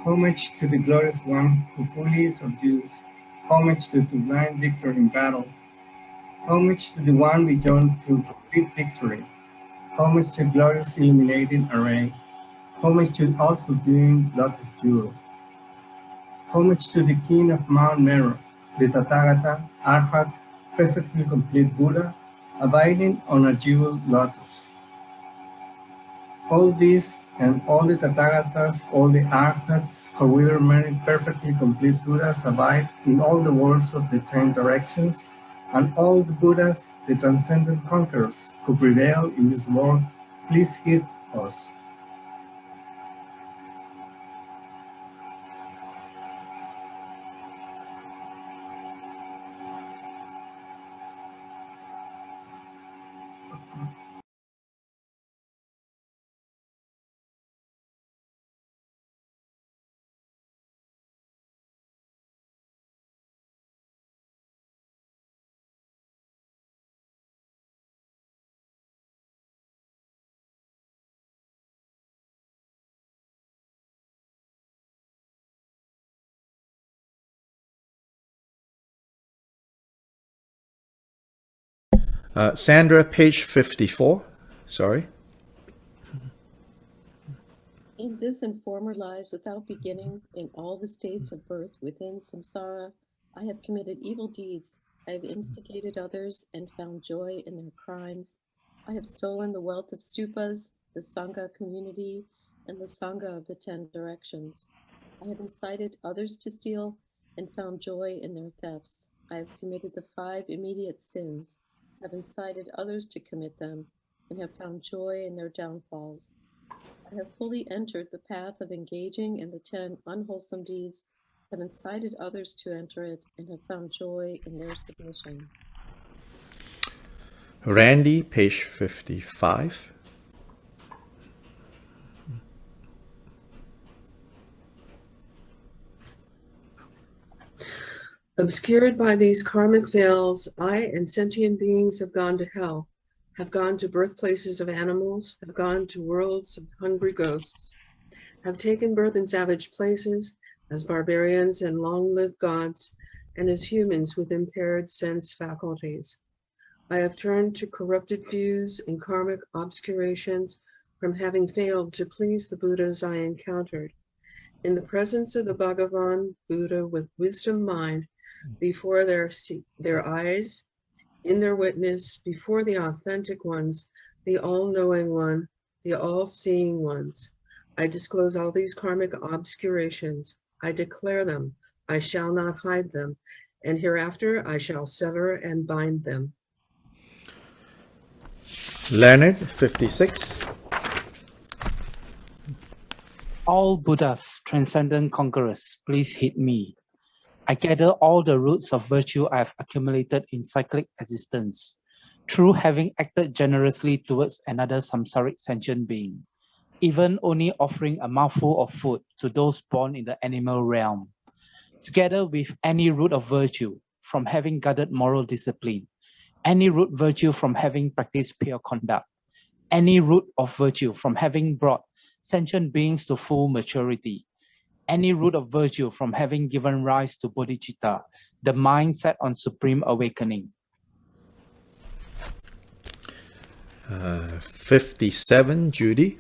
Speaker 5: Homage to the glorious one who fully subdues. Homage to the sublime victor in battle. Homage to the one beyond to complete victory. Homage to glorious illuminating array. Homage to all subduing lotus jewel. Homage to the king of Mount Meru, the Tathagata, Arhat, perfectly complete Buddha, abiding on a jewel lotus. All these and all the Tathagatas, all the Arhats, however many perfectly complete Buddhas abide in all the worlds of the 10 directions, and all the Buddhas, the transcendent conquerors, who prevail in this world, please heed us.
Speaker 2: Sandra, page 54. Sorry.
Speaker 6: In this and former lives without beginning, in all the states of birth within samsara, I have committed evil deeds. I have instigated others and found joy in their crimes. I have stolen the wealth of stupas, the Sangha community, and the Sangha of the 10 directions. I have incited others to steal and found joy in their thefts. I have committed the 5 immediate sins, have incited others to commit them, and have found joy in their downfalls. I have fully entered the path of engaging in the 10 unwholesome deeds, have incited others to enter it, and have found joy in their submission.
Speaker 2: Randy, page 55.
Speaker 7: Obscured by these karmic veils, I and sentient beings have gone to hell, have gone to birthplaces of animals, have gone to worlds of hungry ghosts, have taken birth in savage places as barbarians and long-lived gods, and as humans with impaired sense faculties. I have turned to corrupted views and karmic obscurations from having failed to please the Buddhas I encountered. In the presence of the Bhagavan Buddha with wisdom mind, before their eyes, in their witness, before the authentic ones, the all-knowing one, the all-seeing ones, I disclose all these karmic obscurations. I declare them. I shall not hide them. And hereafter I shall sever and bind them.
Speaker 2: Leonard, 56.
Speaker 9: All Buddhas, transcendent conquerors, please heed me. I gather all the roots of virtue I have accumulated in cyclic existence through having acted generously towards another samsaric sentient being, even only offering a mouthful of food to those born in the animal realm. Together with any root of virtue from having guarded moral discipline, any root virtue from having practiced pure conduct, any root of virtue from having brought sentient beings to full maturity, any root of virtue from having given rise to bodhicitta, the mind set on supreme awakening.
Speaker 2: 57, Judy.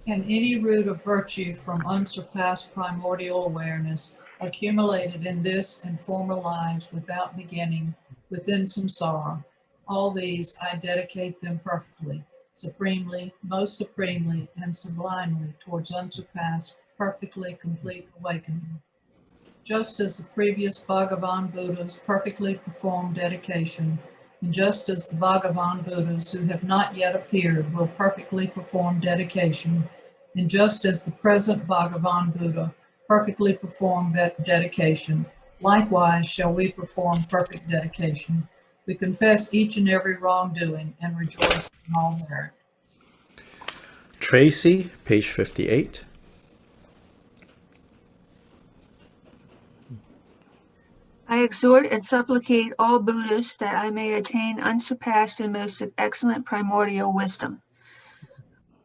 Speaker 22: And any root of virtue from unsurpassed primordial awareness, accumulated in this and former lives without beginning, within samsara, all these I dedicate them perfectly, supremely, most supremely, and sublimely towards unsurpassed, perfectly complete awakening. Just as the previous Bhagavan Buddhas perfectly performed dedication, and just as the Bhagavan Buddhas who have not yet appeared will perfectly perform dedication, and just as the present Bhagavan Buddha perfectly performed dedication, likewise shall we perform perfect dedication. We confess each and every wrongdoing and rejoice in all merit.
Speaker 2: Tracy, page 58.
Speaker 14: I exhort and supplicate all Buddhas that I may attain unsurpassed and most excellent primordial wisdom.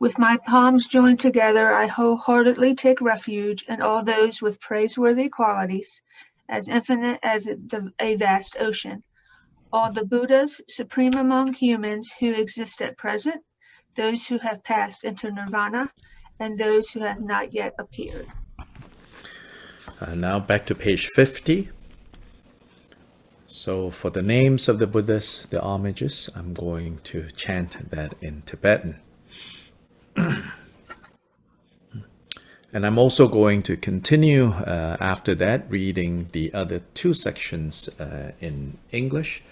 Speaker 14: With my palms joined together, I wholeheartedly take refuge in all those with praiseworthy qualities, as infinite as a vast ocean. All the Buddhas, supreme among humans who exist at present, those who have passed into nirvana, and those who have not yet appeared.
Speaker 2: Now back to page 50. So for the names of the Buddhas, the homages, I'm going to chant that in Tibetan. And I'm also going to continue after that reading the other two sections in English.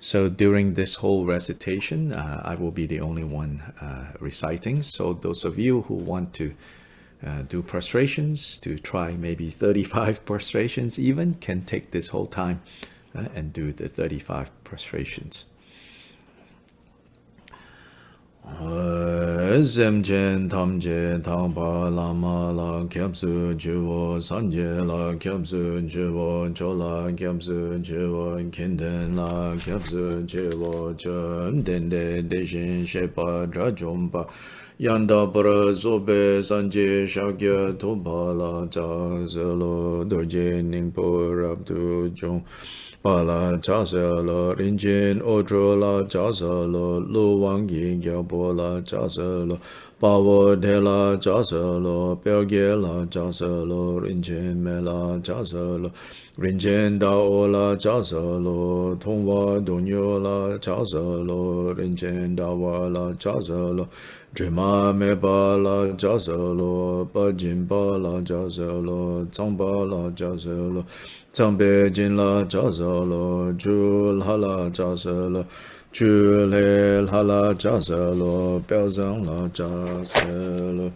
Speaker 2: So during this whole recitation, I will be the only one reciting. So those of you who want to do prostrations, to try maybe 35 prostrations even, can take this whole time and do the 35 prostrations. Zemjen tamje tangpa lama la kyabsu jiwo sanje la kyabsu jiwo chola kyabsu jiwo kinden la kyabsu jiwo chum dende deshin shepa drajompa yanda para zobe sanje shakya topa la cha zelo dorje ningpo rabdu jong Pala chaselo rinjin otro la chaselo luwang yin gyabo la chaselo pawo de la chaselo pelge la chaselo rinjin me la chaselo rinjin dao la chaselo tongwa donyo la chaselo rinjin dawa la chaselo Drima me ba la chaselo pajin ba la chaselo tsangba la chaselo Tsangpe jin la chaselo, chul ha la chaselo, chul he ha la chaselo, piao zang la chaselo.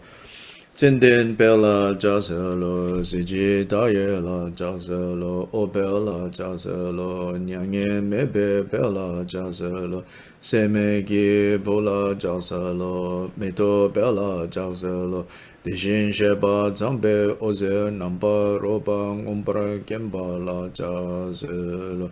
Speaker 2: Tsindin pe la chaselo, si ji da ye la chaselo, o pe la chaselo, nyang ye me pe la chaselo, se me ki po la chaselo, me to pe la chaselo, Deshin Sheba Zambe Oze Namba Roba Umbra Gemba La Jazelo.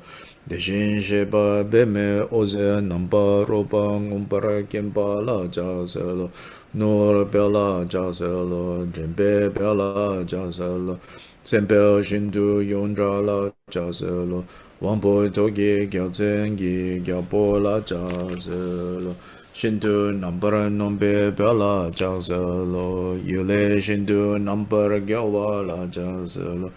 Speaker 2: Deshin Sheba Beme Oze Namba Roba Umbra Gemba La Jazelo. Nur Bella Jazelo. Jembe Bella Jazelo. Sempe Shindu Yondra La Jazelo. Wambo Togi Gyalzengi Gyabo La Jazelo. Shindu number nombe bela jazelo, yule shindu number gyawa la jazelo,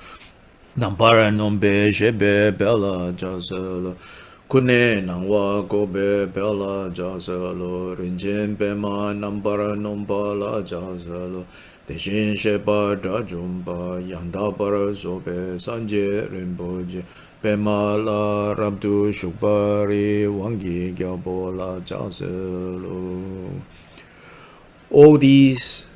Speaker 2: number nombe shebe bela jazelo, kune nangwa gobe bela jazelo, rinjin bema number nomba la jazelo, deshin sheba dajumba, yanda bara zobe sanje rimboje, Pema la rabdu shukbari wangi gyabo la jazelo. All these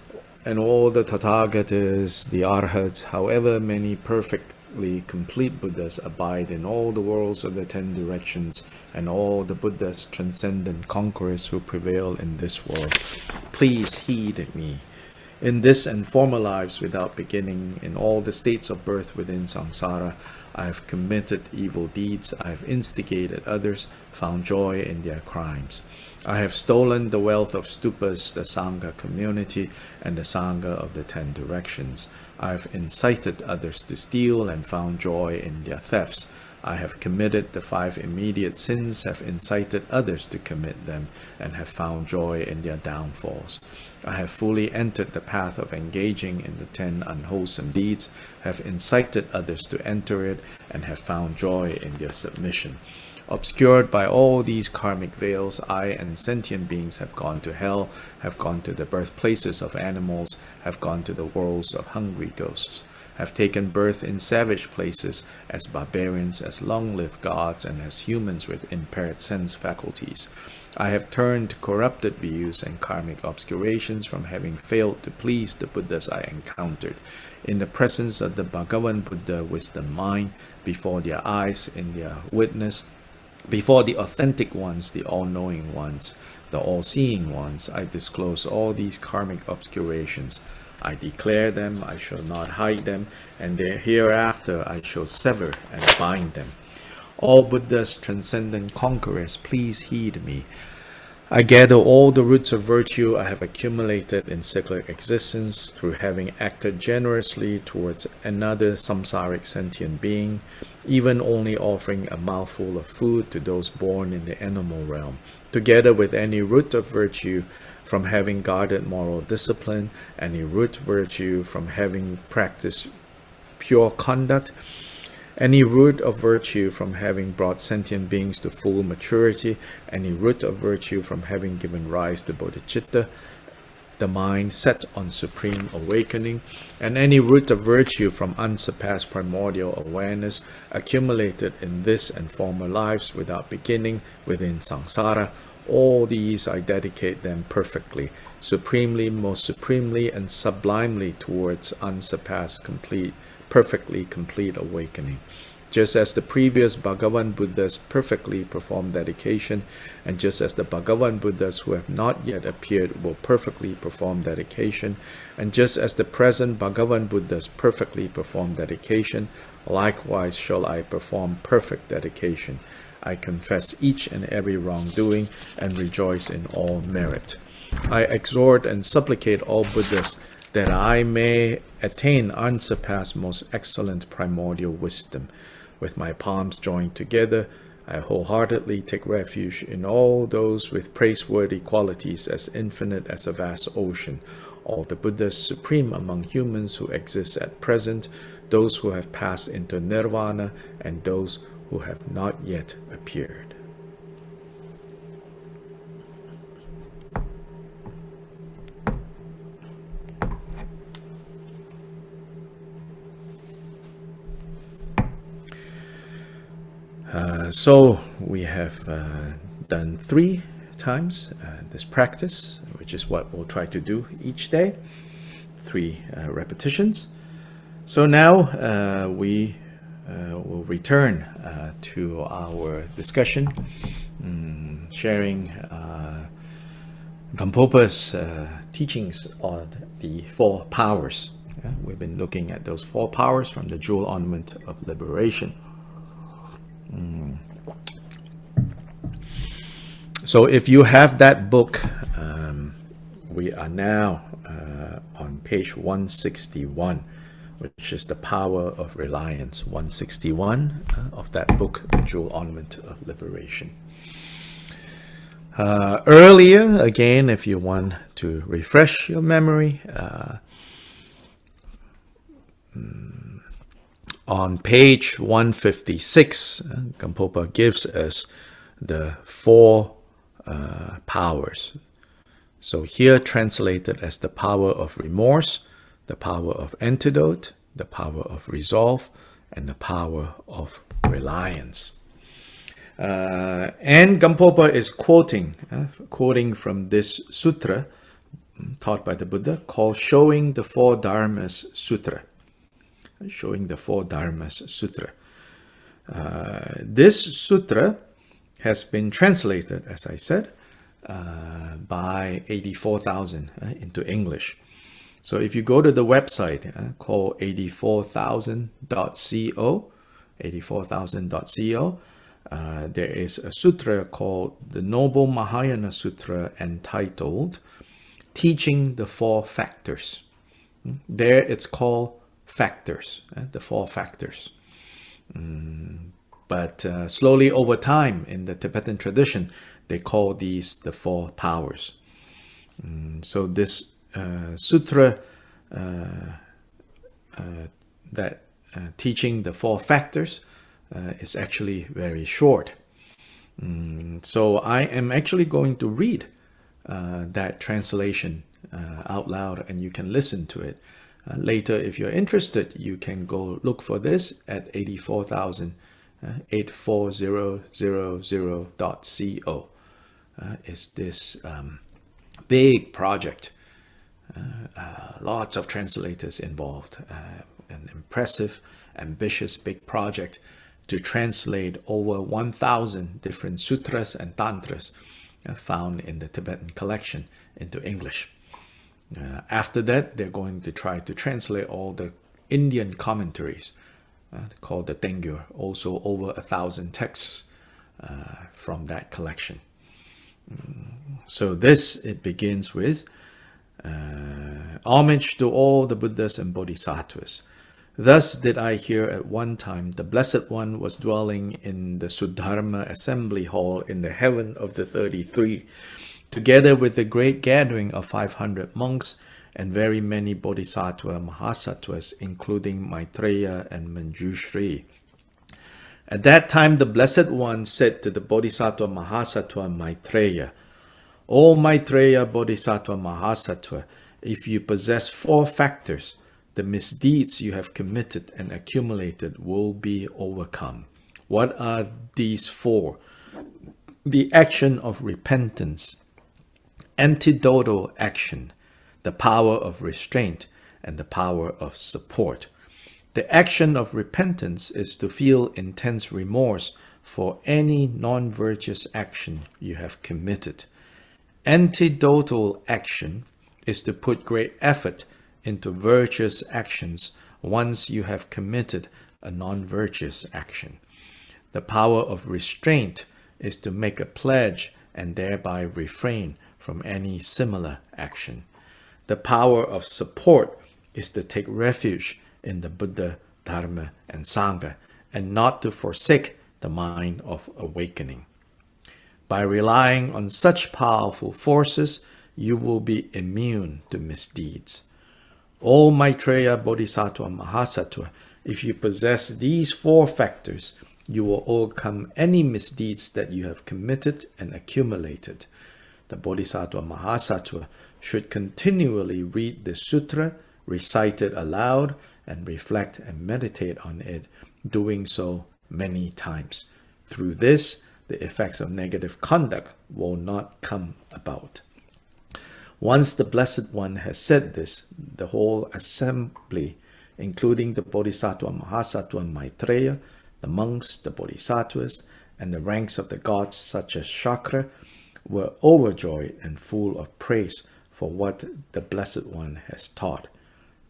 Speaker 2: and all the Tathagatas, the Arhats, however many perfectly complete Buddhas abide in all the worlds of the 10 directions, and all the Buddhas, transcendent conquerors who prevail in this world. Please heed me. In this and former lives without beginning, in all the states of birth within samsara, I have committed evil deeds, I have instigated others, found joy in their crimes. I have stolen the wealth of stupas, the Sangha community, and the Sangha of the 10 directions. I have incited others to steal and found joy in their thefts. I have committed the 5 immediate sins, have incited others to commit them, and have found joy in their downfalls. I have fully entered the path of engaging in the 10 unwholesome deeds, have incited others to enter it, and have found joy in their submission. Obscured by all these karmic veils, I and sentient beings have gone to hell, have gone to the birthplaces of animals, have gone to the worlds of hungry ghosts, have taken birth in savage places as barbarians, as long-lived gods, and as humans with impaired sense faculties. I have turned corrupted views and karmic obscurations from having failed to please the Buddhas I encountered. In the presence of the Bhagavan Buddha wisdom mind, before their eyes, in their witness, before the authentic ones, the all-knowing ones, the all-seeing ones, I disclose all these karmic obscurations. I declare them, I shall not hide them, and hereafter I shall sever and bind them. All Buddhas, transcendent conquerors, please heed me. I gather all the roots of virtue I have accumulated in cyclic existence through having acted generously towards another samsaric sentient being, even only offering a mouthful of food to those born in the animal realm, together with any root of virtue from having guarded moral discipline, any root virtue from having practiced pure conduct, any root of virtue from having brought sentient beings to full maturity, any root of virtue from having given rise to bodhicitta, the mind set on supreme awakening, and any root of virtue from unsurpassed primordial awareness accumulated in this and former lives without beginning within samsara, all these I dedicate them perfectly, supremely, most supremely, and sublimely towards unsurpassed, perfectly complete awakening. Just as the previous Bhagavan Buddhas perfectly perform dedication, and just as the Bhagavan Buddhas who have not yet appeared will perfectly perform dedication, and just as the present Bhagavan Buddhas perfectly perform dedication, likewise shall I perform perfect dedication. I confess each and every wrongdoing and rejoice in all merit. I exhort and supplicate all Buddhas that I may attain unsurpassed, most excellent primordial wisdom. With my palms joined together, I wholeheartedly take refuge in all those with praiseworthy qualities as infinite as a vast ocean, all the Buddhas supreme among humans who exist at present, those who have passed into nirvana, and those who have not yet appeared. So we have done 3 times this practice, which is what we'll try to do each day, 3 repetitions. So now we will return to our discussion, sharing Gampopa's teachings on the 4 powers. We've been looking at those 4 powers from the Jewel Ornament of Liberation. So if you have that book, we are now on page 161, which is the Power of Reliance, 161 of that book, The Jewel Ornament of Liberation. Earlier, again, if you want to refresh your memory, on page 156, Gampopa gives us the 4 powers. So here translated as the power of remorse, the power of antidote, the power of resolve, and the power of reliance. And Gampopa is quoting from this sutra taught by the Buddha called Showing the 4 Dharmas Sutra. Showing the 4 Dharmas Sutra. This sutra has been translated, as I said, by 84,000 into English. So if you go to the website called 84,000.co, 84,000.co, there is a sutra called the Noble Mahayana Sutra entitled Teaching the 4 Factors. There it's called factors, the 4 factors. But slowly over time in the Tibetan tradition, they call these the 4 powers. So this sutra that teaching the 4 factors is actually very short. So I am actually going to read that translation out loud, and you can listen to it. Later, if you're interested, you can go look for this at 84,000, 84000.co. Is this big project. Lots of translators involved. An impressive, ambitious, big project to translate over 1,000 different sutras and tantras found in the Tibetan collection into English. After that, they're going to try to translate all the Indian commentaries called the Tengyur, also over 1,000 texts from that collection. So this, it begins with homage to all the Buddhas and Bodhisattvas. Thus did I hear at one time the Blessed One was dwelling in the Suddharma assembly hall in the heaven of the 33, together with a great gathering of 500 monks and very many Bodhisattva Mahasattvas, including Maitreya and Manjushri. At that time, the Blessed One said to the Bodhisattva Mahasattva Maitreya, O Maitreya Bodhisattva Mahasattva, if you possess 4 factors, the misdeeds you have committed and accumulated will be overcome. What are these 4? The action of repentance, antidotal action, the power of restraint, and the power of support. The action of repentance is to feel intense remorse for any non-virtuous action you have committed. Antidotal action is to put great effort into virtuous actions once you have committed a non-virtuous action. The power of restraint is to make a pledge and thereby refrain from any similar action. The power of support is to take refuge in the Buddha, Dharma, and Sangha, and not to forsake the mind of awakening. By relying on such powerful forces, you will be immune to misdeeds. O Maitreya Bodhisattva Mahasattva, if you possess these 4 factors, you will overcome any misdeeds that you have committed and accumulated. The Bodhisattva Mahasattva should continually read the sutra, recite it aloud, and reflect and meditate on it, doing so many times. Through this, the effects of negative conduct will not come about. Once the Blessed One has said this, the whole assembly, including the Bodhisattva Mahasattva Maitreya, the monks, the Bodhisattvas, and the ranks of the gods such as Shakra, were overjoyed and full of praise for what the Blessed One has taught.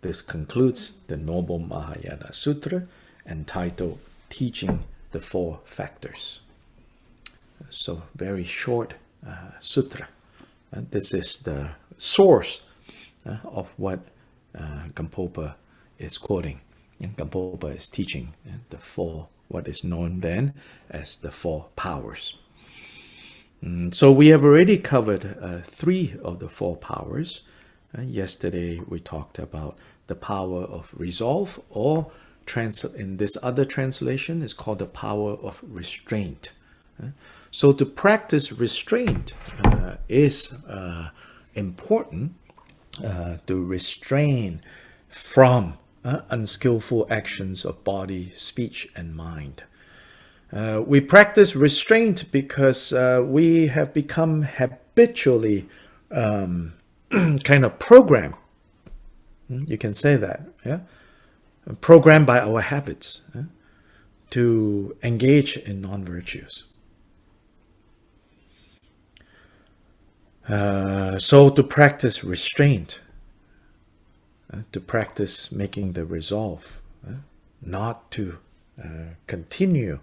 Speaker 2: This concludes the Noble Mahayana Sutra, entitled Teaching the Four Factors. So, very short sutra. This is the source of what Gampopa is quoting. And Gampopa is teaching the four, what is known then as the four powers. So we have already covered 3 of the 4 powers. Yesterday we talked about the power of resolve, or in this other translation is called the power of restraint. So to practice restraint is important, to restrain from unskillful actions of body, speech, and mind. We practice restraint because we have become habitually kind of programmed. You can say that, yeah? Programmed by our habits to engage in non-virtues. So to practice restraint, to practice making the resolve, not to continue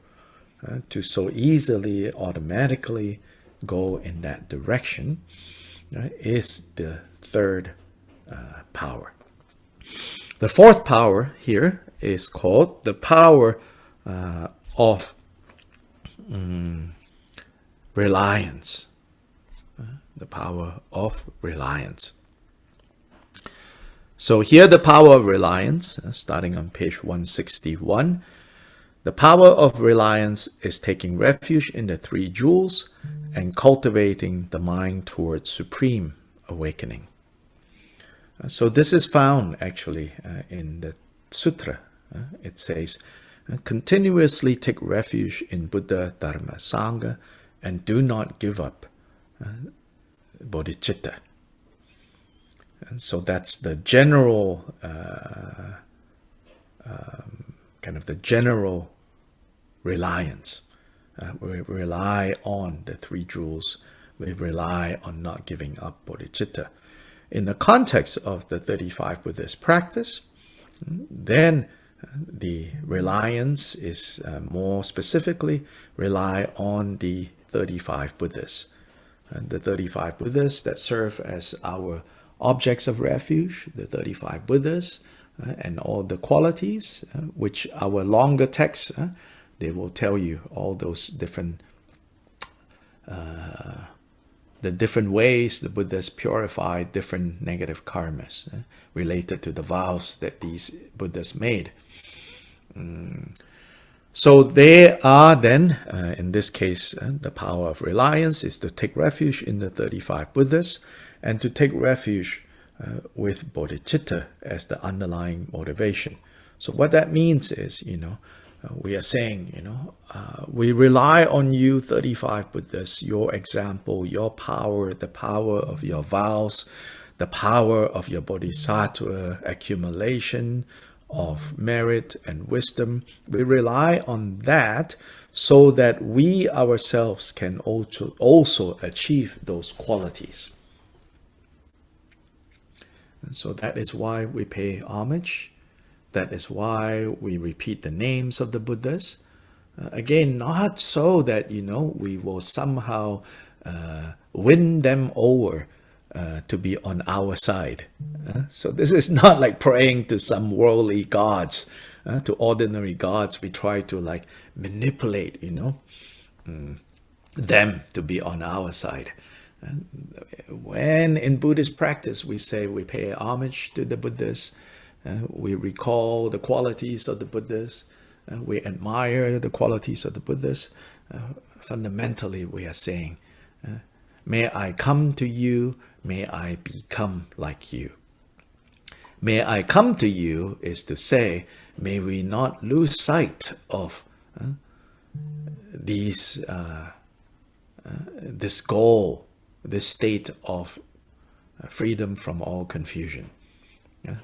Speaker 2: to so easily, automatically go in that direction, is the 3rd power. The 4th power here is called the power of reliance. The power of reliance. So here the power of reliance, starting on page 161. The power of reliance is taking refuge in the 3 jewels and cultivating the mind towards supreme awakening. So this is found actually in the Sutra. It says, continuously take refuge in Buddha, Dharma, Sangha, and do not give up bodhicitta. And so that's the general kind of the general reliance. We rely on the 3 jewels. We rely on not giving up bodhicitta. In the context of the 35 Buddhist practice, then the reliance is more specifically rely on the 35 Buddhas. And the 35 Buddhas that serve as our objects of refuge, the 35 Buddhas, and all the qualities, which our longer texts, they will tell you all those different the different ways the Buddhas purify different negative karmas related to the vows that these Buddhas made. So they are then, in this case, the power of reliance is to take refuge in the 35 Buddhas and to take refuge with bodhicitta as the underlying motivation. So what that means is, we are saying, we rely on you 35 Buddhas, your example, your power, the power of your vows, the power of your bodhisattva accumulation of merit and wisdom. We rely on that so that we ourselves can also achieve those qualities. And so that is why we pay homage. That is why we repeat the names of the Buddhas. Again, not so that, we will somehow win them over to be on our side. So this is not like praying to some worldly gods, to ordinary gods. We try to manipulate, them to be on our side. When in Buddhist practice we say we pay homage to the Buddhas, we recall the qualities of the Buddhas, we admire the qualities of the Buddhas, fundamentally we are saying, may I come to you, may I become like you. May I come to you is to say, may we not lose sight of this goal, this state of freedom from all confusion.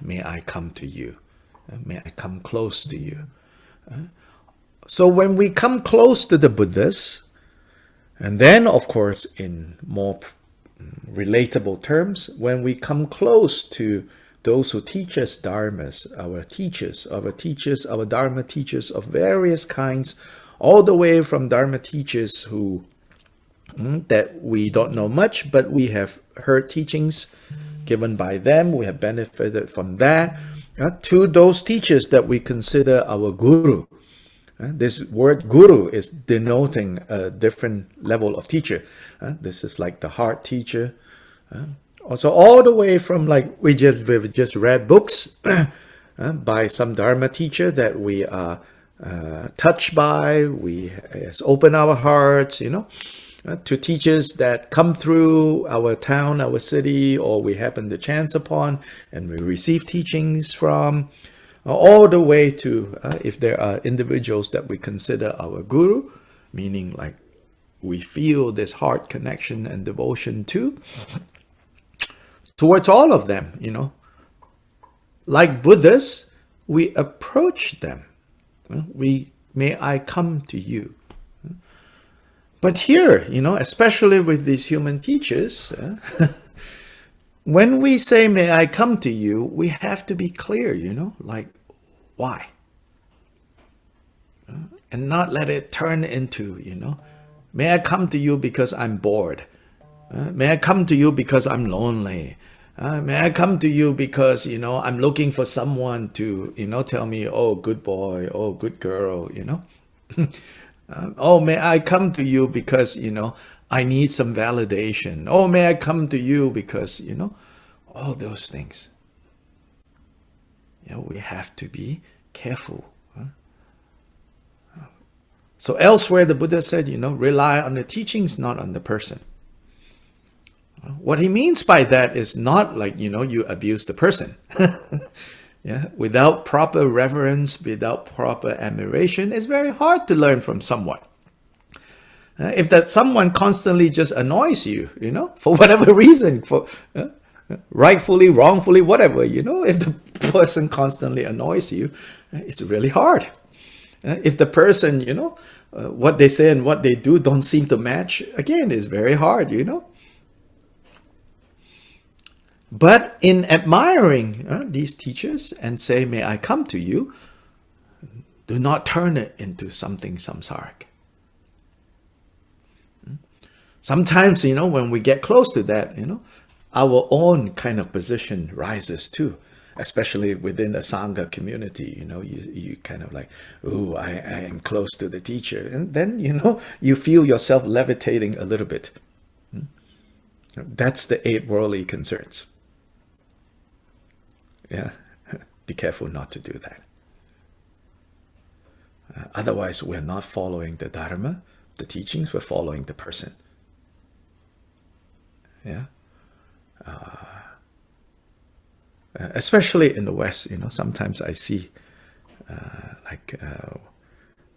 Speaker 2: May I come to you. May I come close to you. So when we come close to the Buddhas, And then, of course, in more relatable terms, when we come close to those who teach us dharmas, our dharma teachers of various kinds, all the way from dharma teachers who that we don't know much, but we have heard teachings given by them, we have benefited from that, to those teachers that we consider our guru. This word guru is denoting a different level of teacher. This is like the heart teacher. Also, all the way from, like, we've just read books by some dharma teacher that we are touched by, has opened our hearts, to teachers that come through our town, our city, or we happen to chance upon and we receive teachings from, all the way to if there are individuals that we consider our guru, meaning like we feel this heart connection and devotion to, towards all of them, Like Buddhas, we approach them. May I come to you. But here, especially with these human teachers, when we say, may I come to you, we have to be clear, like, why? And not let it turn into, may I come to you because I'm bored. May I come to you because I'm lonely. May I come to you because, I'm looking for someone to, tell me, oh, good boy, oh, good girl, oh, may I come to you because, I need some validation. Oh, may I come to you because, all those things. We have to be careful. So elsewhere, the Buddha said, rely on the teachings, not on the person. What he means by that is not like, you abuse the person. Without proper reverence, without proper admiration, it's very hard to learn from someone. If that someone constantly just annoys you, for whatever reason, for rightfully, wrongfully, whatever, if the person constantly annoys you, it's really hard. If the person, what they say and what they do don't seem to match, again, it's very hard, But in admiring these teachers and say, may I come to you, do not turn it into something samsaric. Sometimes, when we get close to that, our own kind of position rises too, especially within the Sangha community. You kind of like, oh, I am close to the teacher. And then, you feel yourself levitating a little bit. That's the 8 worldly concerns. Be careful not to do that. Otherwise, we're not following the Dharma, the teachings, we're following the person. Especially in the West, sometimes I see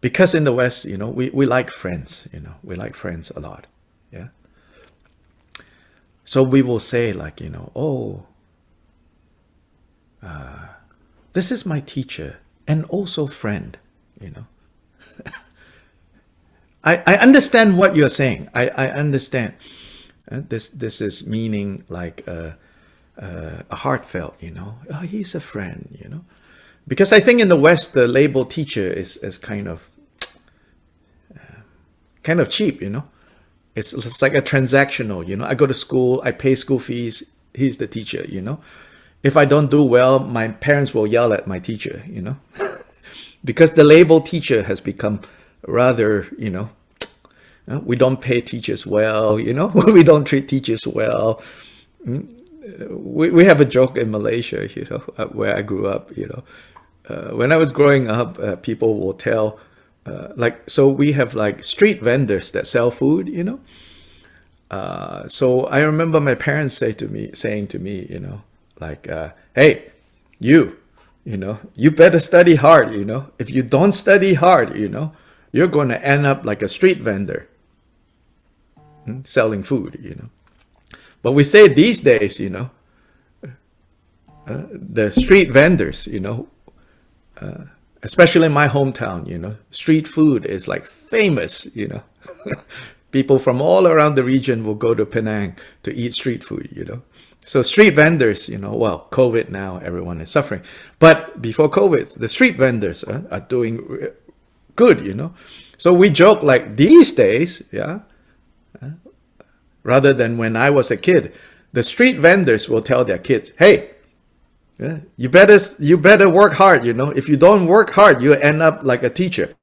Speaker 2: because in the West, we like friends, we like friends a lot. So we will say like, oh, this is my teacher and also friend, I understand what you're saying. I understand. This is meaning like a heartfelt, oh, he's a friend, because I think in the West, the label teacher is kind of cheap, It's like a transactional, I go to school, I pay school fees, he's the teacher, If I don't do well, my parents will yell at my teacher, because the label teacher has become rather, we don't pay teachers well, we don't treat teachers well. We have a joke in Malaysia, where I grew up, when I was growing up, people will tell, so we have like street vendors that sell food, so I remember my parents saying to me, like, hey, you better study hard, if you don't study hard, you're going to end up like a street vendor selling food, But we say these days, the street vendors, especially in my hometown, street food is like famous, People from all around the region will go to Penang to eat street food, you know. So street vendors, you know, well, COVID now, everyone is suffering. But before COVID, the street vendors are doing good, you know. So we joke like these days, yeah, rather than when I was a kid, the street vendors will tell their kids, hey, you better work hard, you know. If you don't work hard, you end up like a teacher.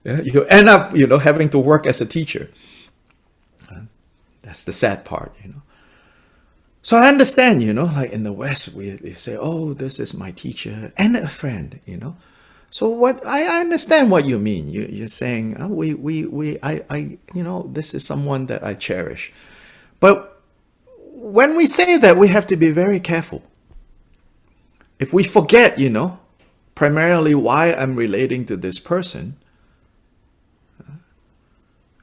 Speaker 2: Yeah, you end up, you know, having to work as a teacher. That's the sad part, you know. So I understand, you know, like in the West, we say, oh, this is my teacher and a friend, you know. So what I understand what you mean. You're saying, oh, I, you know, this is someone that I cherish. But when we say that, we have to be very careful. If we forget, you know, primarily why I'm relating to this person,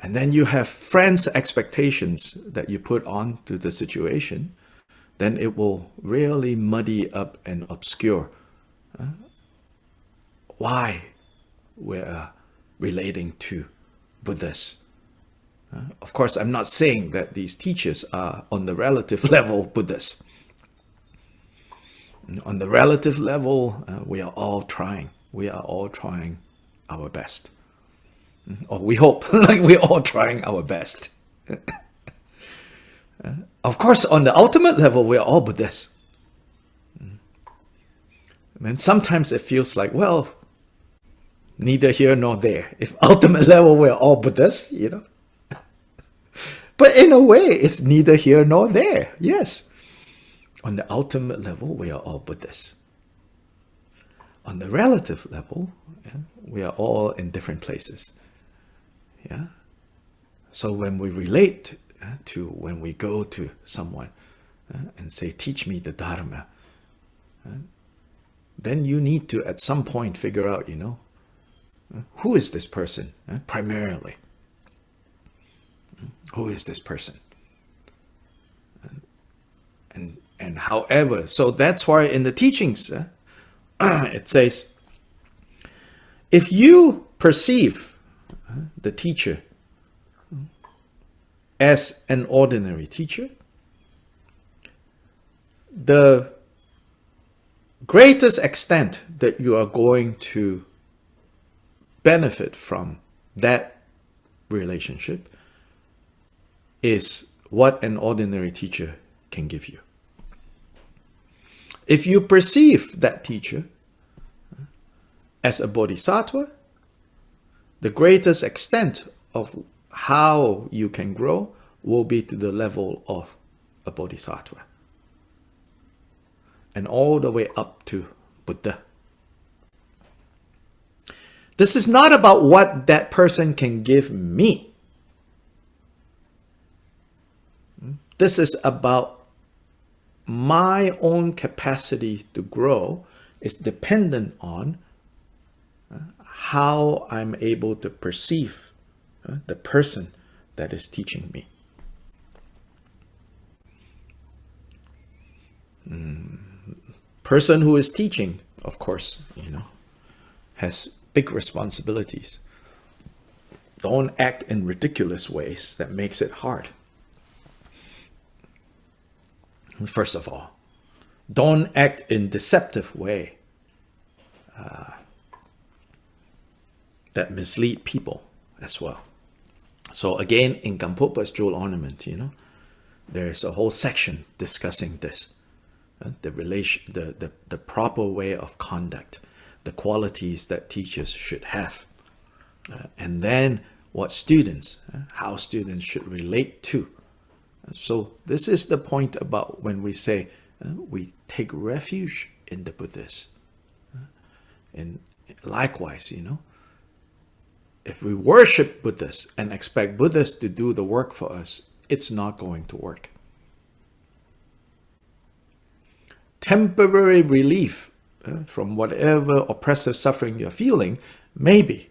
Speaker 2: and then you have friends' expectations that you put on to the situation, then it will really muddy up and obscure why we're relating to Buddhists. Of course, I'm not saying that these teachers are on the relative level Buddhists. On the relative level, we are all trying. We are all trying our best. Or we hope, like we're all trying our best. Of course, on the ultimate level, we're all Buddhists. And sometimes it feels like, well, neither here nor there. If ultimate level, we're all Buddhists, you know. But in a way, it's neither here nor there. Yes. On the ultimate level, we are all Buddhists. On the relative level, we are all in different places. Yeah. So when we relate to when we go to someone and say, teach me the Dharma, then you need to at some point figure out, you know, who is this person primarily? Who is this person? And however, so that's why in the teachings, it says, if you perceive the teacher as an ordinary teacher, the greatest extent that you are going to benefit from that relationship is what an ordinary teacher can give you. If you perceive that teacher as a bodhisattva, the greatest extent of how you can grow will be to the level of a bodhisattva. And all the way up to Buddha. This is not about what that person can give me. This is about my own capacity to grow is dependent on how I'm able to perceive the person that is teaching me. Person who is teaching, of course, you know, has big responsibilities. Don't act in ridiculous ways that makes it hard. First of all, don't act in deceptive way that mislead people as well. So again, in Gampopa's jewel ornament, you know, there's a whole section discussing this, the proper way of conduct, the qualities that teachers should have, and then what students, how students should relate to. So this is the point about when we say we take refuge in the Buddhists. And likewise, you know, if we worship Buddhists and expect Buddhists to do the work for us, it's not going to work. Temporary relief from whatever oppressive suffering you're feeling, maybe.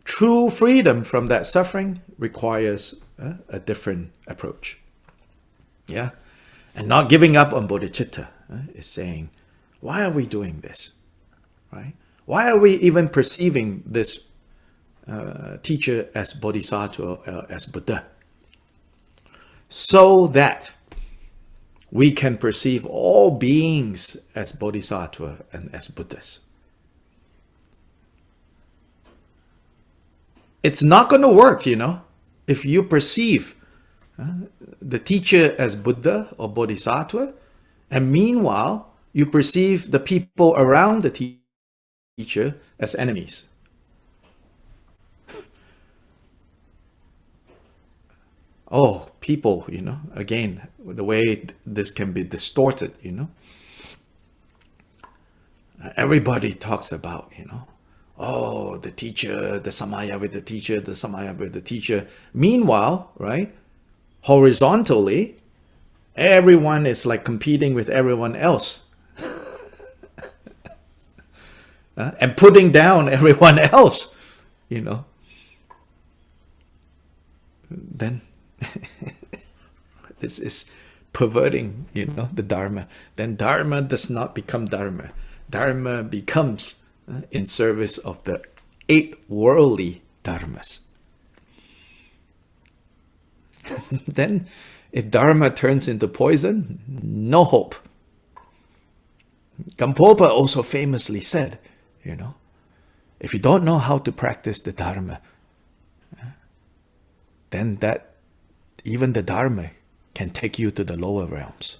Speaker 2: True freedom from that suffering requires a different approach. Yeah? And not giving up on bodhicitta is saying, why are we doing this? Right? Why are we even perceiving this teacher as Bodhisattva, as Buddha? So that we can perceive all beings as Bodhisattva and as Buddhas. It's not going to work, if you perceive the teacher as Buddha or Bodhisattva, and meanwhile, you perceive the people around the teacher as enemies. Oh, people, again, the way this can be distorted, Everybody talks about, oh, the teacher, the samaya with the teacher, the samaya with the teacher. Meanwhile, right, horizontally, everyone is like competing with everyone else. And putting down everyone else, Then this is perverting, the Dharma. Then Dharma does not become Dharma. Dharma becomes in service of the 8 worldly dharmas. Then, if Dharma turns into poison, no hope. Gampopa also famously said, if you don't know how to practice the Dharma, then even the Dharma can take you to the lower realms.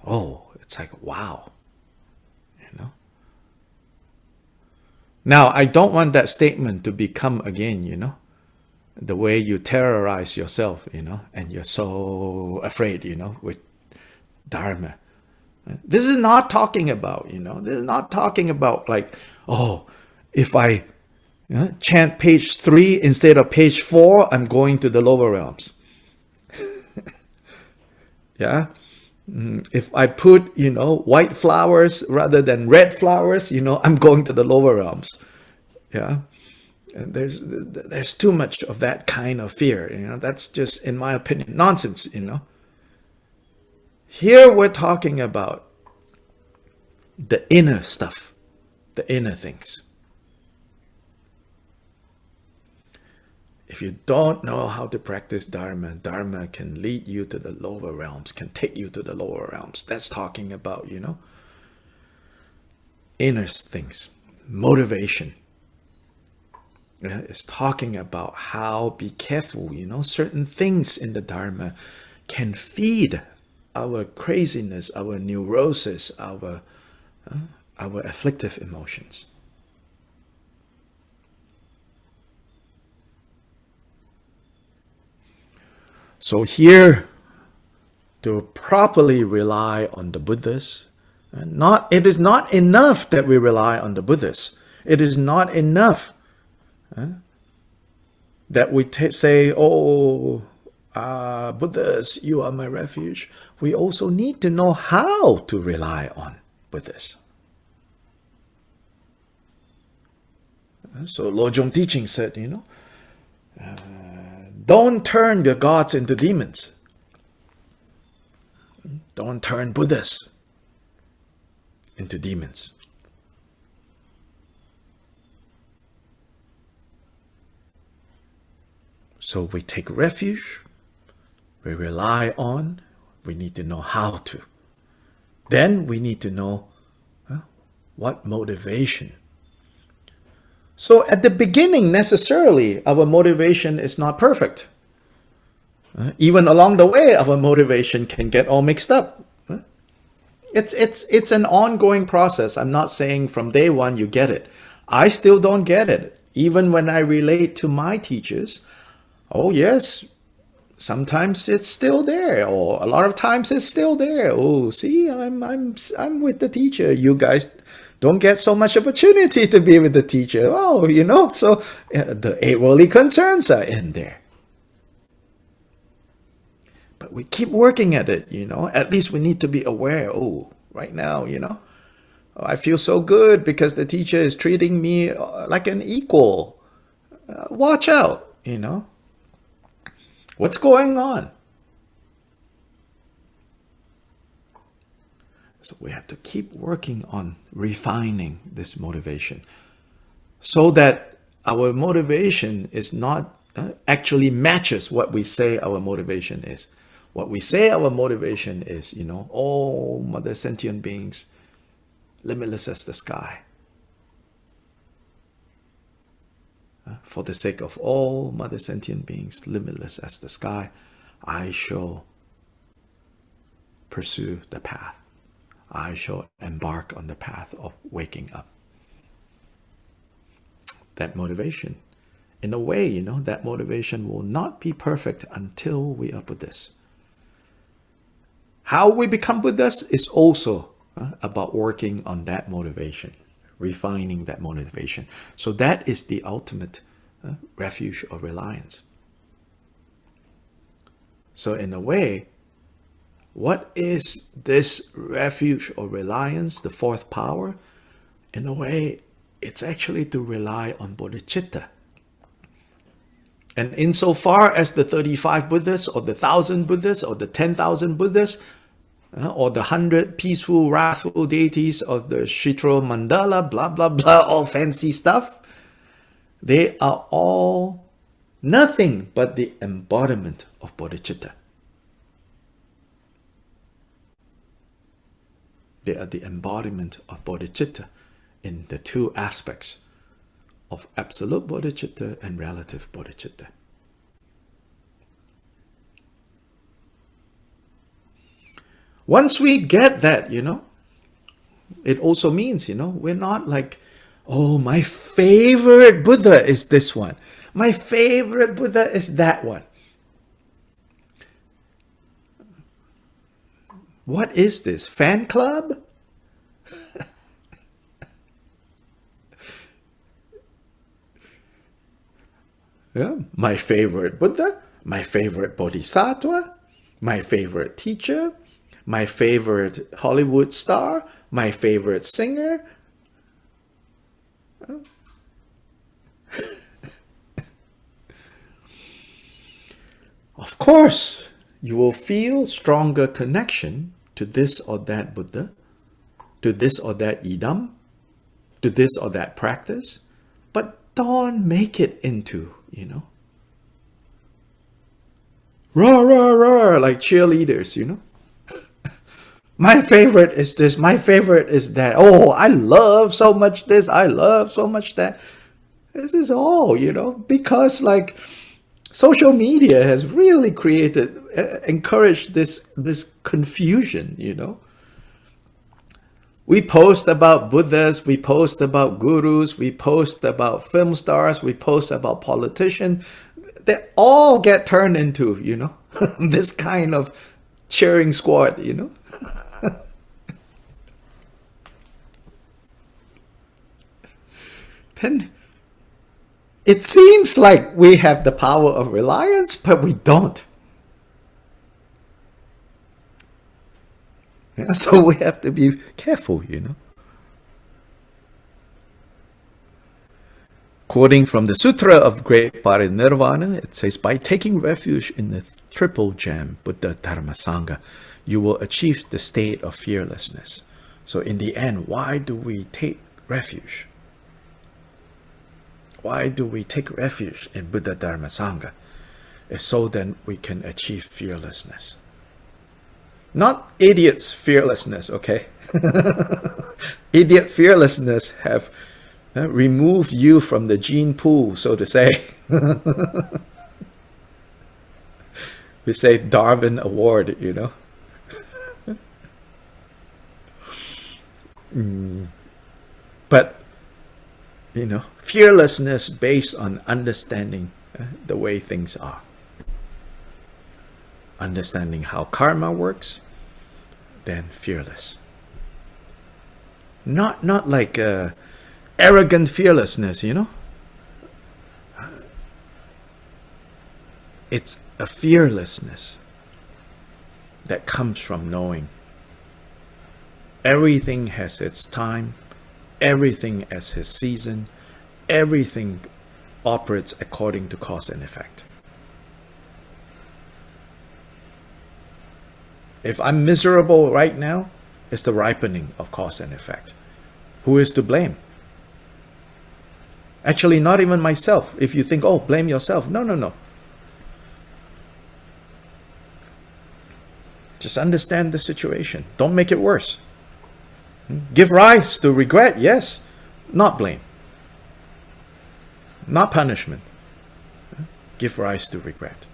Speaker 2: Oh, it's like, wow. Now, I don't want that statement to become again, the way you terrorize yourself, and you're so afraid, with Dharma. This is not talking about, this is not talking about like, oh, if I chant page 3 instead of page 4, I'm going to the lower realms. Yeah. If I put, white flowers rather than red flowers, I'm going to the lower realms. Yeah. And there's too much of that kind of fear. That's just, in my opinion, nonsense. Here we're talking about the inner stuff, the inner things. If you don't know how to practice Dharma, Dharma can lead you to the lower realms, can take you to the lower realms. That's talking about, inner things, motivation. It's talking about how, be careful, certain things in the Dharma can feed our craziness, our neurosis, our afflictive emotions. So here, to properly rely on the Buddhas, it is not enough that we rely on the Buddhas. It is not enough that we say, oh, Buddhas, you are my refuge. We also need to know how to rely on Buddhas. So Lojong teaching said, don't turn your gods into demons. Don't turn Buddhas into demons. So we take refuge, we rely on, we need to know how to. Then we need to know what motivation. So at the beginning, necessarily, our motivation is not perfect. Even along the way, our motivation can get all mixed up. It's an ongoing process. I'm not saying from day one you get it. I still don't get it. Even when I relate to my teachers, oh yes, sometimes it's still there, or a lot of times it's still there. Oh, see, I'm with the teacher. You guys don't get so much opportunity to be with the teacher. Oh, so the 8 worldly concerns are in there. But we keep working at it, At least we need to be aware. Oh, right now, I feel so good because the teacher is treating me like an equal. Watch out, What's going on? So we have to keep working on refining this motivation so that our motivation is not actually matches what we say our motivation is. What we say our motivation is, all mother sentient beings, limitless as the sky. For the sake of all mother sentient beings, limitless as the sky, I shall pursue the path. I shall embark on the path of waking up. That motivation, in a way, that motivation will not be perfect until we are Buddhists. How we become Buddhists is also about working on that motivation, refining that motivation. So that is the ultimate refuge or reliance. So in a way, what is this refuge or reliance, the fourth power? In a way, it's actually to rely on bodhicitta. And insofar as the 35 Buddhas, or the 1,000 Buddhas, or the 10,000 Buddhas, or the 100 peaceful, wrathful deities of the Shitra Mandala, blah, blah, blah, all fancy stuff, they are all nothing but the embodiment of bodhicitta. They are the embodiment of bodhicitta in the two aspects of absolute bodhicitta and relative bodhicitta. Once we get that, it also means, we're not like, oh, my favorite Buddha is this one. My favorite Buddha is that one. What is this? Fan club? Yeah, my favorite Buddha, my favorite Bodhisattva, my favorite teacher, my favorite Hollywood star, my favorite singer. Of course, you will feel stronger connection to this or that Buddha, to this or that idam, to this or that practice, but don't make it into, rah, rah, rah, like cheerleaders, My favorite is this, my favorite is that. Oh, I love so much this, I love so much that. This is all, because like social media has really encouraged this confusion, We post about Buddhas, we post about gurus, we post about film stars, we post about politicians. They all get turned into, this kind of cheering squad, Then it seems like we have the power of reliance, but we don't. Yeah, so we have to be careful, Quoting from the Sutra of Great Parinirvana, it says, by taking refuge in the triple gem, Buddha, Dharma, Sangha, you will achieve the state of fearlessness. So in the end, why do we take refuge? Why do we take refuge in Buddha, Dharma, Sangha? It's so then we can achieve fearlessness. Not idiots' fearlessness, okay? Idiot fearlessness have removed you from the gene pool, so to say. We say Darwin Award, But, fearlessness based on understanding the way things are. Understanding how karma works, then fearless. Not like arrogant fearlessness, It's a fearlessness that comes from knowing everything has its time, everything has its season, everything operates according to cause and effect. If I'm miserable right now, It's the ripening of cause and effect. Who is to blame? Actually, not even myself. If you think, oh, blame yourself. No, no, no. Just understand the situation. Don't make it worse. Give rise to regret, yes. Not blame. Not punishment. Give rise to regret.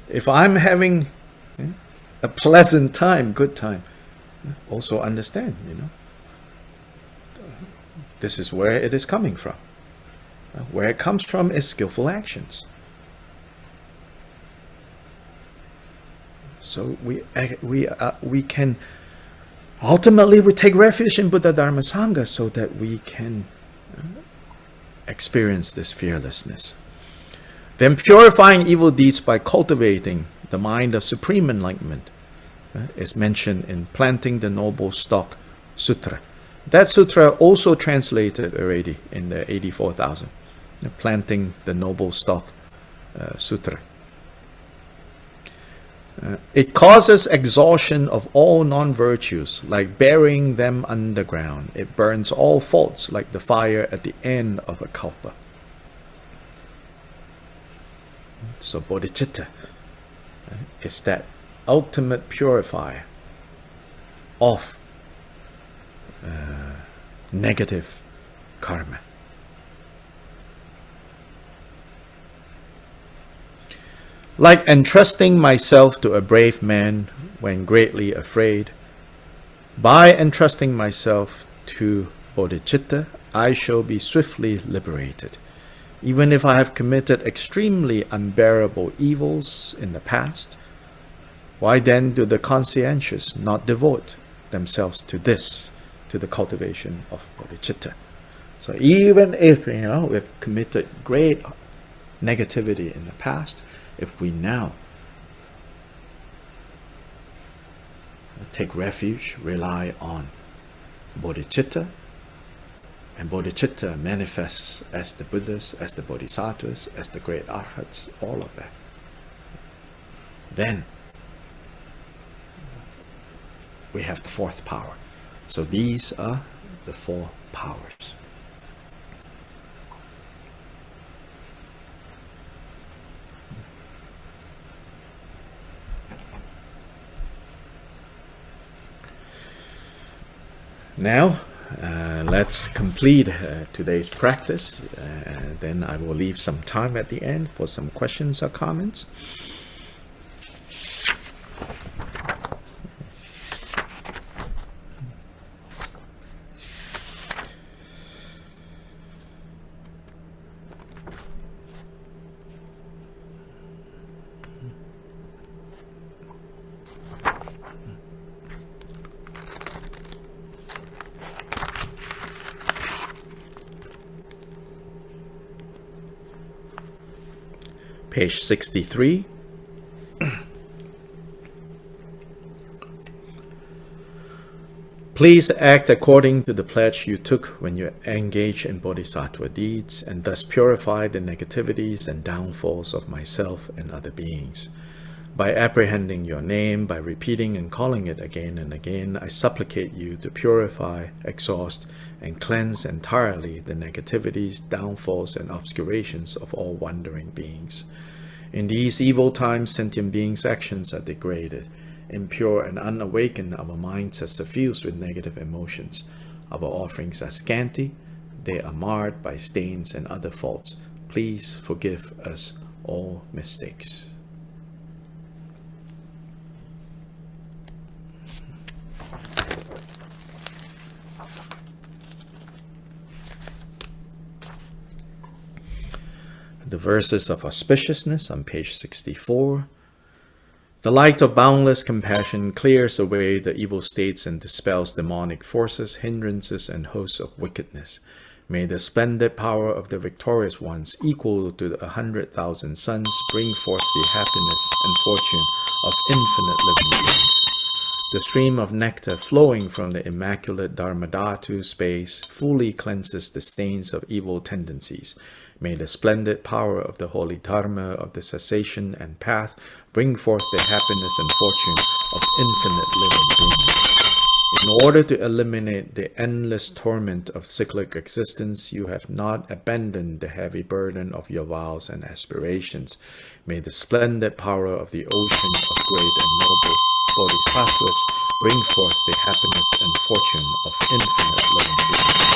Speaker 2: If I'm having a pleasant time, good time, also understand, this is where it is coming from. Where it comes from is skillful actions. So we can ultimately we take refuge in Buddha Dharma Sangha so that we can experience this fearlessness. Then purifying evil deeds by cultivating the mind of supreme enlightenment is mentioned in Planting the Noble Stock Sutra. That sutra also translated already in the 84,000. Planting the Noble Stock Sutra. It causes exhaustion of all non-virtues, like burying them underground. It burns all faults, like the fire at the end of a kalpa. So bodhicitta is that ultimate purifier of negative karma. Like entrusting myself to a brave man when greatly afraid, by entrusting myself to bodhicitta, I shall be swiftly liberated. Even if I have committed extremely unbearable evils in the past, why then do the conscientious not devote themselves to this, to the cultivation of bodhicitta? So even if we've committed great negativity in the past, if we now take refuge, rely on bodhicitta, and bodhicitta manifests as the Buddhas, as the Bodhisattvas, as the great Arhats, all of that, then we have the fourth power. So these are the four powers. Now, let's complete today's practice. Then I will leave some time at the end for some questions or comments. Page 63. Please act according to the pledge you took when you engaged in bodhisattva deeds, and thus purify the negativities and downfalls of myself and other beings. By apprehending your name, by repeating and calling it again and again, I supplicate you to purify, exhaust, and cleanse entirely the negativities, downfalls, and obscurations of all wandering beings. In these evil times, sentient beings' actions are degraded. Impure and unawakened, our minds are suffused with negative emotions. Our offerings are scanty. They are marred by stains and other faults. Please forgive us all mistakes. The verses of auspiciousness on page 64. The light of boundless compassion clears away the evil states and dispels demonic forces, hindrances, and hosts of wickedness. May the splendid power of the victorious ones, equal to 100,000 suns, bring forth the happiness and fortune of infinite living beings. The stream of nectar flowing from the immaculate Dharmadhatu space fully cleanses the stains of evil tendencies. May the splendid power of the holy Dharma of the cessation and path bring forth the happiness and fortune of infinite living beings. In order to eliminate the endless torment of cyclic existence, you have not abandoned the heavy burden of your vows and aspirations. May the splendid power of the ocean of great and noble bodhisattvas bring forth the happiness and fortune of infinite living beings.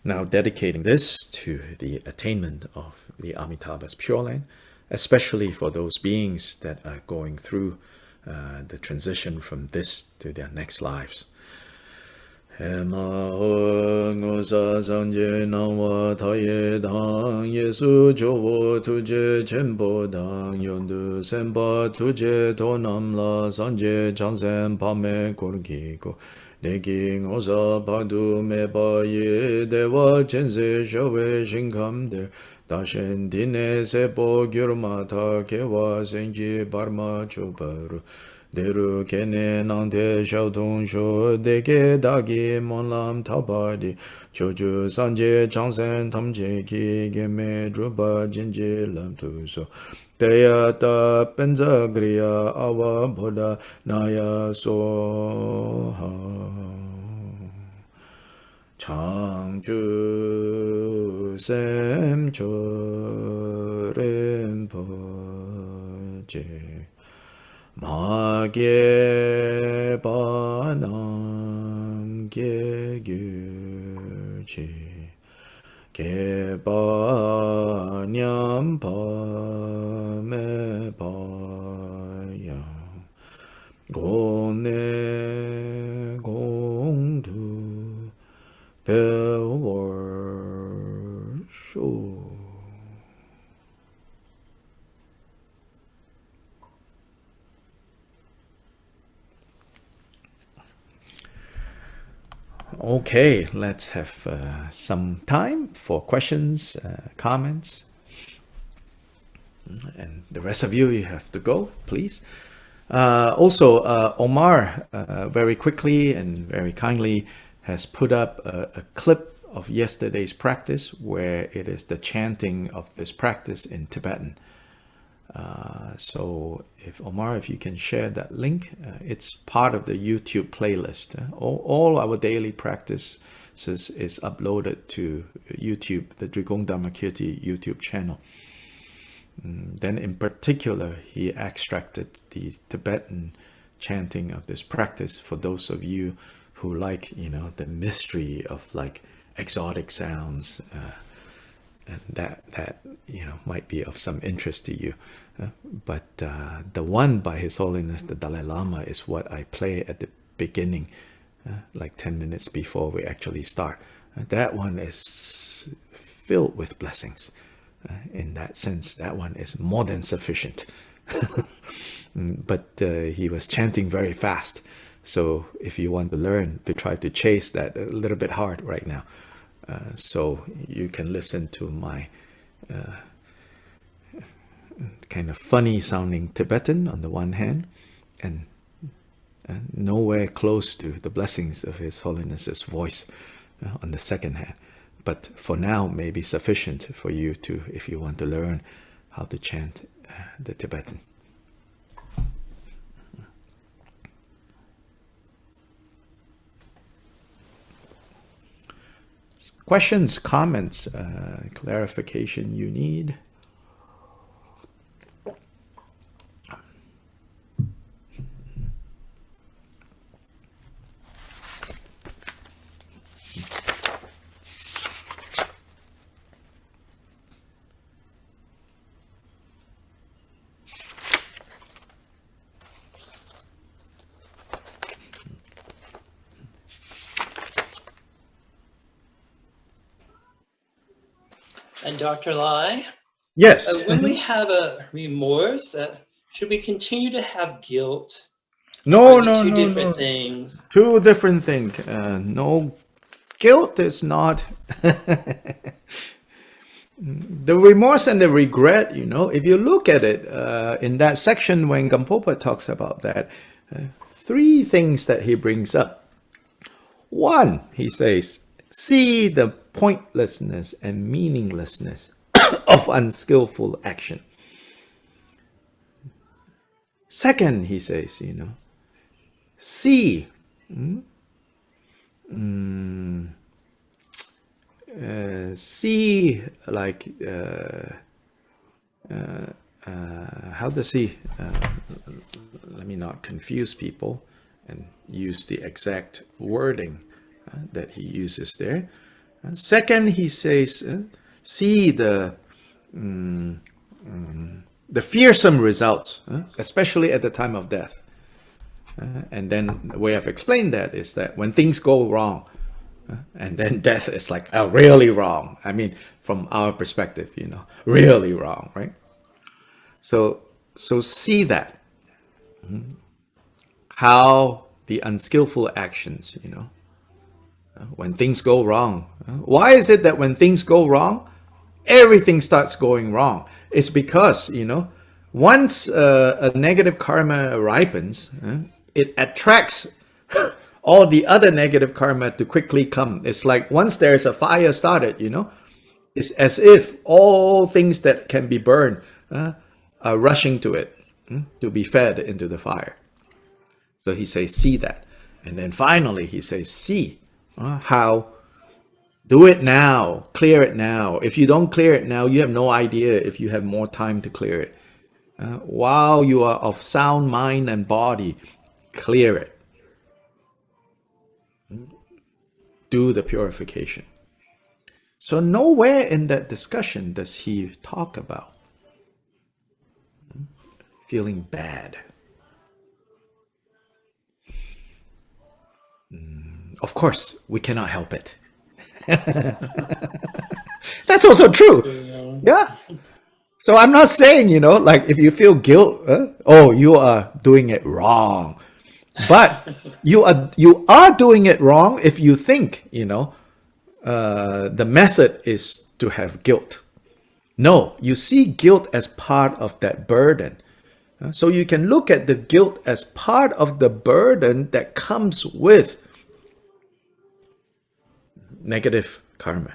Speaker 2: Now dedicating this to the attainment of the Amitabha's Pure Land, especially for those beings that are going through the transition from this to their next lives. Neking osa padu me ba ye dewa chense showe shinkamde dashen dine sepo gyurmata kewa senji barma chuparu deru kene nante shautun sho deke dagi monlam tabadi choju sanje changsen tamje ki geme drupa jinje lam tu so Teya ta penza griya awa bodha naya soha Changju sem cho rinpoche Ma ge pa nam ge gyu chi Ke pa nyam pa me pa ya go ne gong tu pe war shu. Okay, let's have some time for questions, comments. And the rest of you have to go, please. Also, Omar very quickly and very kindly has put up a clip of yesterday's practice where it is the chanting of this practice in Tibetan. So if Omar, if you can share that link, it's part of the YouTube playlist. All our daily practices is uploaded to YouTube, the Drigong Dhammakirti YouTube channel. Then in particular, he extracted the Tibetan chanting of this practice for those of you who like, you know, the mystery of like exotic sounds, and that you know might be of some interest to you. But the one by His Holiness the Dalai Lama is what I play at the beginning, like 10 minutes before we actually start. That one is filled with blessings. In that sense, that one is more than sufficient. But he was chanting very fast. So if you want to learn to try to chase that, a little bit hard right now. So you can listen to my kind of funny sounding Tibetan on the one hand, and nowhere close to the blessings of His Holiness's voice on the second hand. But for now, may be sufficient for you to, if you want to learn how to chant the Tibetan. Questions, comments, clarification you need?
Speaker 10: And Dr. Lai?
Speaker 2: Yes.
Speaker 10: When we have a remorse, should we continue to have guilt?
Speaker 2: No,
Speaker 10: Or is it
Speaker 2: no,
Speaker 10: two
Speaker 2: no,
Speaker 10: different
Speaker 2: no.
Speaker 10: things?
Speaker 2: Two different things. No Guilt is not the remorse and the regret, you know, if you look at it in that section when Gampopa talks about that, three things that he brings up. One, he says, see the pointlessness and meaninglessness of unskillful action. Second, he says, you know, see see like how does he let me not confuse people and use the exact wording that he uses there. Second, he says see the fearsome results, especially at the time of death. And then the way I've explained that is that when things go wrong, and then death is like, oh, really wrong. I mean, from our perspective, you know, really wrong, right? So see that. How the unskillful actions, you know, when things go wrong. Why is it that when things go wrong, everything starts going wrong? It's because, you know, once a negative karma ripens, it attracts all the other negative karma to quickly come. It's like once there's a fire started, you know, it's as if all things that can be burned are rushing to it to be fed into the fire. So he says, see that. And then finally he says, see how, do it now, clear it now. If you don't clear it now, you have no idea if you have more time to clear it. While you are of sound mind and body, clear it. Do the purification. So nowhere in that discussion does he talk about feeling bad. Of course, we cannot help it. That's also true. Yeah. So I'm not saying, you know, like if you feel guilt, oh, you are doing it wrong. But you are doing it wrong if you think, you know, the method is to have guilt. No, you see guilt as part of that burden. So you can look at the guilt as part of the burden that comes with negative karma.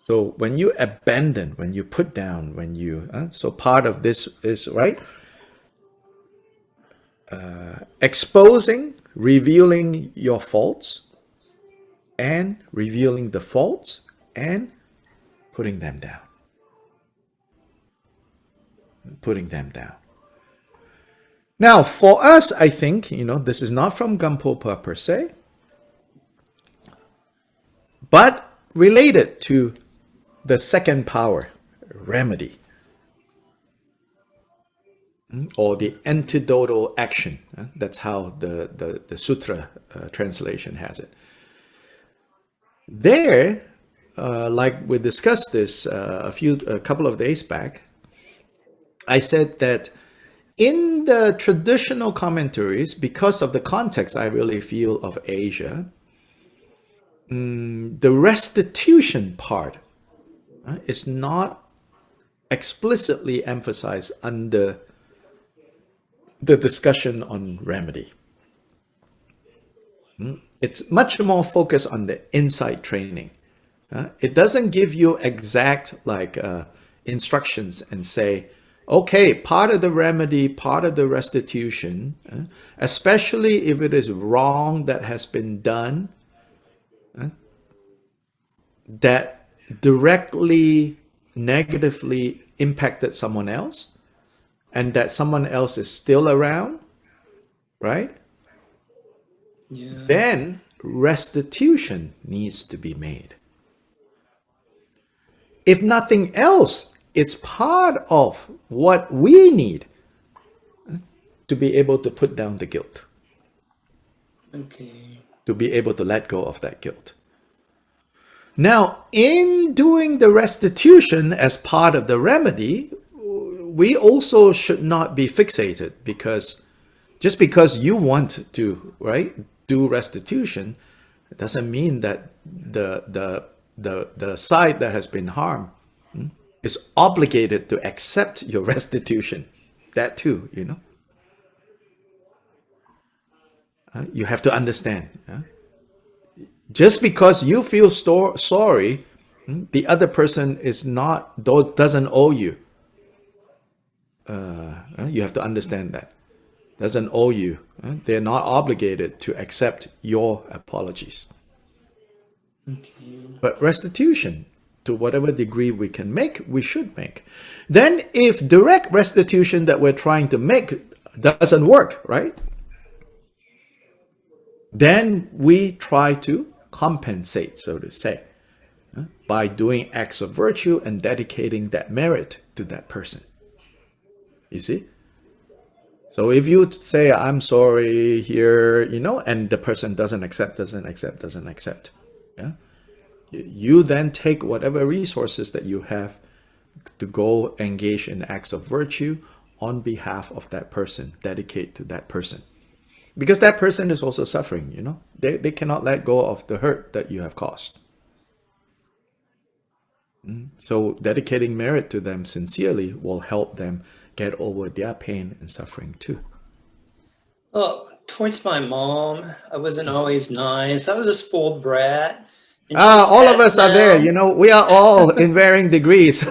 Speaker 2: So when you abandon, when you put down, when you, so part of this is, right? Exposing, revealing your faults, and revealing the faults, and putting them down. Putting them down. Now, for us, I think, you know, this is not from Gampopa per se, but related to the second power, remedy, or the antidotal action. That's how the Sutra translation has it. There, like we discussed this a couple of days back, I said that in the traditional commentaries, because of the context I really feel of Asia, the restitution part is not explicitly emphasized under the discussion on remedy. It's much more focused on the insight training. It doesn't give you exact like instructions and say, okay, part of the remedy, part of the restitution, especially if it is wrong that has been done, that directly negatively impacted someone else, and that someone else is still around, right? Yeah. Then restitution needs to be made. If nothing else, it's part of what we need to be able to put down the guilt.
Speaker 10: Okay.
Speaker 2: To be able to let go of that guilt. Now, in doing the restitution as part of the remedy, we also should not be fixated, because just because you want to, right, do restitution It doesn't mean that the side that has been harmed is obligated to accept your restitution. That too, you know. You have to understand. Just because you feel sorry, the other person doesn't owe you. You have to understand that. Doesn't owe you. They're not obligated to accept your apologies.
Speaker 10: Okay.
Speaker 2: But restitution, to whatever degree we can make, we should make. Then if direct restitution that we're trying to make doesn't work, right? Then we try to compensate, so to say, by doing acts of virtue and dedicating that merit to that person. You see? So if you say, I'm sorry here, you know, and the person doesn't accept, yeah? You then take whatever resources that you have to go engage in acts of virtue on behalf of that person, dedicate to that person. Because that person is also suffering, you know. They cannot let go of the hurt that you have caused. So dedicating merit to them sincerely will help them get over their pain and suffering too.
Speaker 10: Well, towards my mom, I wasn't always nice. I was a spoiled brat. And
Speaker 2: All of us are there, you know. We are all in varying degrees.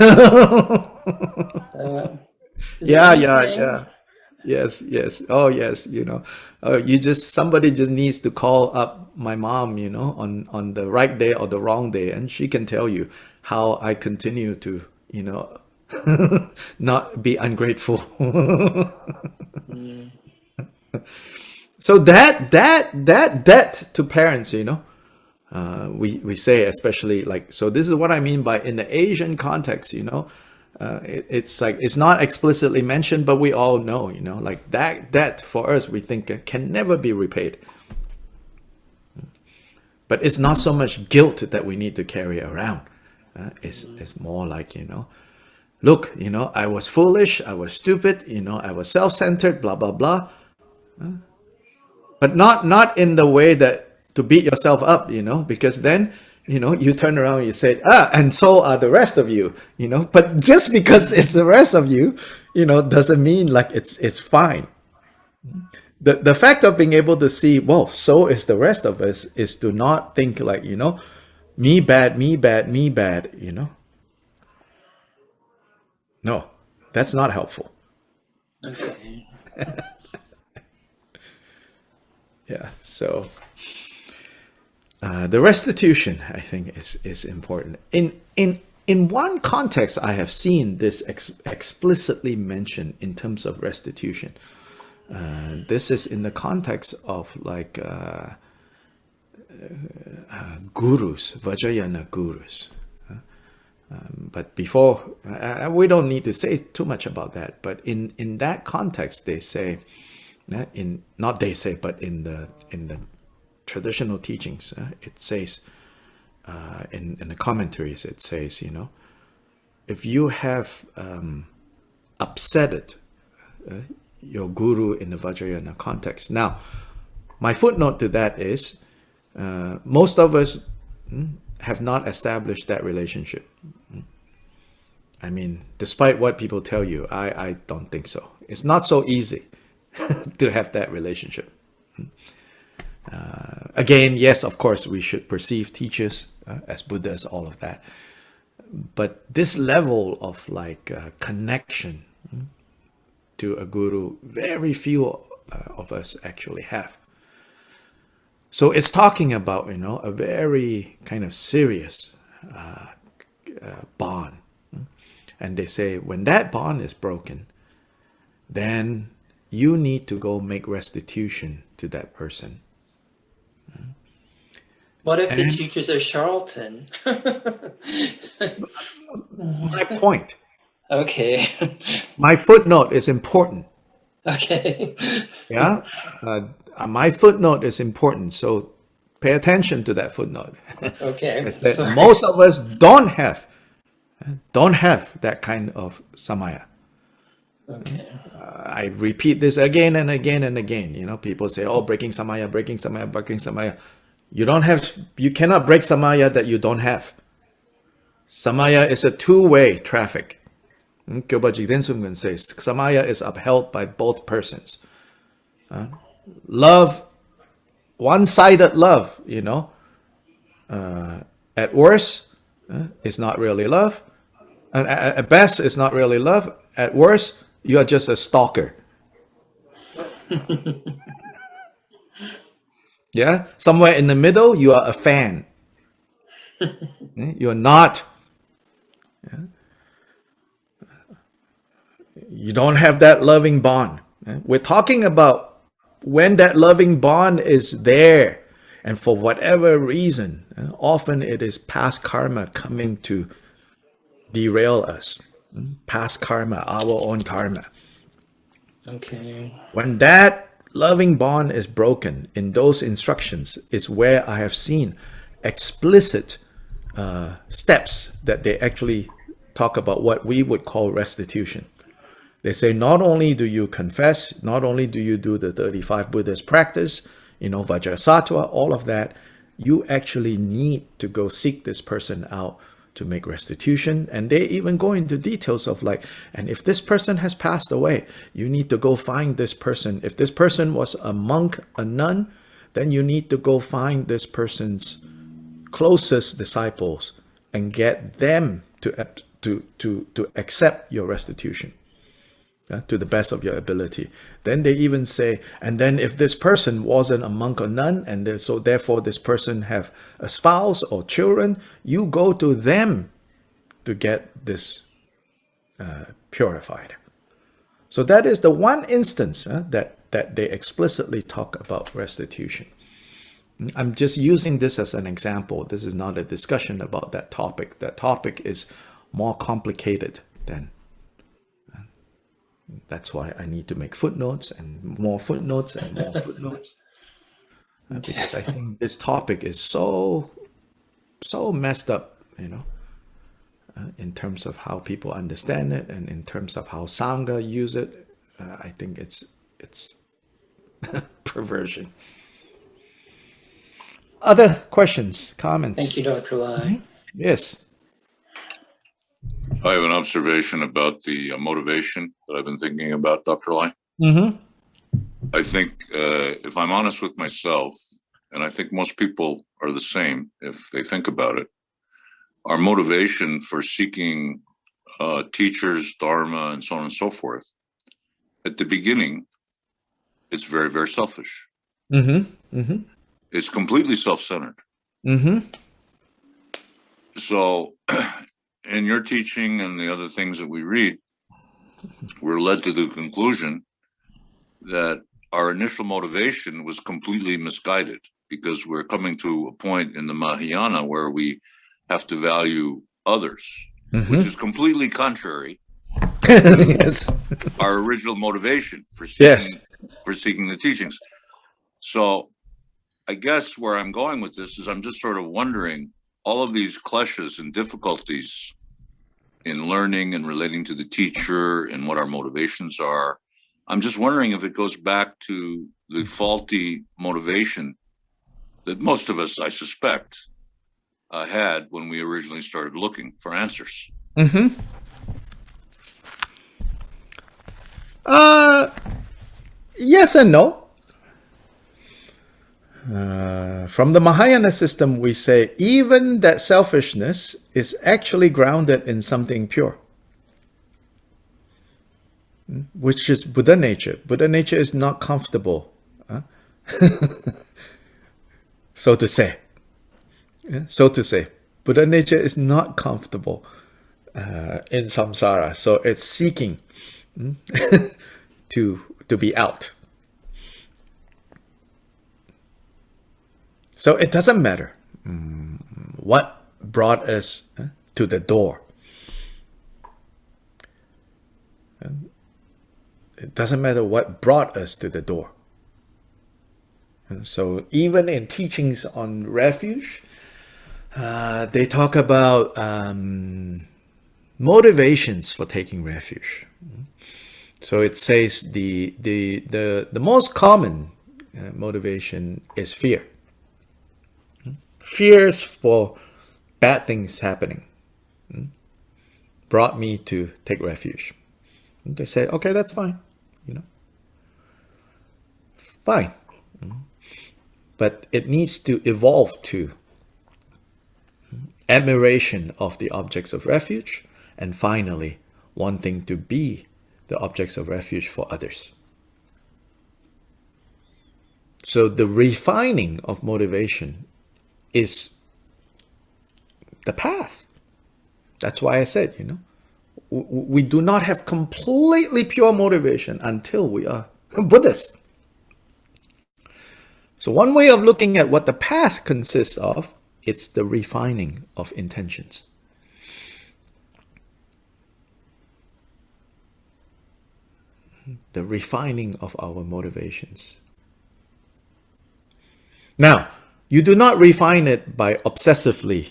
Speaker 2: Yeah. Yes. Oh, yes. You know, somebody just needs to call up my mom, you know, on the right day or the wrong day, and she can tell you how I continue to, you know, not be ungrateful. So that debt to parents, you know, we say, especially like, so this is what I mean by in the Asian context, you know. It's like, it's not explicitly mentioned, but we all know, you know, like that debt for us, we think can never be repaid. But it's not so much guilt that we need to carry around. It's more like, you know, look, you know, I was foolish, I was stupid, you know, I was self-centered, blah, blah, blah. But not in the way that to beat yourself up, you know, because then, you know, you turn around and you say, and so are the rest of you, you know. But just because it's the rest of you, you know, doesn't mean like it's fine. The fact of being able to see, well, so is the rest of us, is to not think like, you know, me bad, you know. No, that's not helpful.
Speaker 10: Okay.
Speaker 2: Yeah, so the restitution, I think, is important. In one context, I have seen this explicitly mentioned in terms of restitution. This is in the context of like gurus, Vajrayana gurus. But before, we don't need to say too much about that. But in that context, they say, but in the traditional teachings, it says, in the commentaries, it says, you know, if you have upsetted your guru in the Vajrayana context. Now, my footnote to that is, most of us have not established that relationship. I mean, despite what people tell you, I don't think so. It's not so easy to have that relationship. Again, yes, of course, we should perceive teachers as Buddhas, all of that. But this level of like connection to a guru, very few of us actually have. So it's talking about, you know, a very kind of serious bond. And they say when that bond is broken, then you need to go make restitution to that person.
Speaker 10: What if the teachers are charlatan?
Speaker 2: My point.
Speaker 10: Okay.
Speaker 2: My footnote is important.
Speaker 10: Okay.
Speaker 2: Yeah. My footnote is important. So pay attention to that footnote.
Speaker 10: Okay.
Speaker 2: Most of us don't have that kind of samaya.
Speaker 10: Okay.
Speaker 2: I repeat this again and again and again. You know, people say, oh, breaking samaya. You cannot break samaya that you don't have. Samaya is a two-way traffic. Kyoba Jigten Sumgun says samaya is upheld by both persons. Love, one-sided love, at worst, it's not really love. And at best, it's not really love. At worst, you are just a stalker. Yeah, somewhere in the middle, you are a fan. You're not. You don't have that loving bond. We're talking about when that loving bond is there, and for whatever reason, often it is past karma coming to derail us. Past karma, our own karma.
Speaker 10: Okay.
Speaker 2: When that loving bond is broken, in those instructions is where I have seen explicit steps that they actually talk about what we would call restitution. They say not only do you confess, not only do you do the 35 Buddhist practice, Vajrasattva, all of that, you actually need to go seek this person out to make restitution. And they even go into details of and if this person has passed away, you need to go find this person. If this person was a monk, a nun, then you need to go find this person's closest disciples and get them to accept your restitution. To the best of your ability. Then they even say, and then if this person wasn't a monk or nun, and so therefore this person have a spouse or children, you go to them to get this purified. So that is the one instance that they explicitly talk about restitution. I'm just using this as an example. This is not a discussion about that topic. That topic is more complicated than. That's why I need to make footnotes and more footnotes and more footnotes. Because I think this topic is so messed up, in terms of how people understand it and in terms of how Sangha use it. I think it's perversion. Other questions, comments?
Speaker 10: Thank you, Dr. Lai.
Speaker 2: Yes.
Speaker 11: I have an observation about the motivation that I've been thinking about, Dr. Lai.
Speaker 2: Mm-hmm.
Speaker 11: I think if I'm honest with myself, and I think most people are the same if they think about it, our motivation for seeking teachers, dharma, and so on and so forth, at the beginning, it's very, very selfish.
Speaker 2: Mm-hmm. Mm-hmm.
Speaker 11: It's completely self-centered.
Speaker 2: Mm-hmm.
Speaker 11: So in your teaching and the other things that we read, we're led to the conclusion that our initial motivation was completely misguided because we're coming to a point in the Mahayana where we have to value others, which is completely contrary to
Speaker 2: yes.
Speaker 11: our original motivation for seeking the teachings. So I guess where I'm going with this is I'm just sort of wondering, all of these clashes and difficulties in learning and relating to the teacher and what our motivations are, I'm just wondering if it goes back to the faulty motivation that most of us, I suspect, had when we originally started looking for answers.
Speaker 2: Mm-hmm. Yes and no. From the Mahayana system, we say even that selfishness is actually grounded in something pure, which is Buddha nature. Buddha nature is not comfortable, so to say. So to say, Buddha nature is not comfortable in samsara, so it's seeking to be out. So it doesn't matter what brought us to the door. It doesn't matter what brought us to the door. And so even in teachings on refuge, they talk about motivations for taking refuge. So it says the most common motivation is fear. fears for bad things happening brought me to take refuge. And they say, okay, that's fine, fine. But it needs to evolve to admiration of the objects of refuge, and finally wanting to be the objects of refuge for others. So the refining of motivation is the path. That's why I said, we do not have completely pure motivation until we are Buddhists. So one way of looking at what the path consists of, it's the refining of intentions. The refining of our motivations. Now, you do not refine it by obsessively,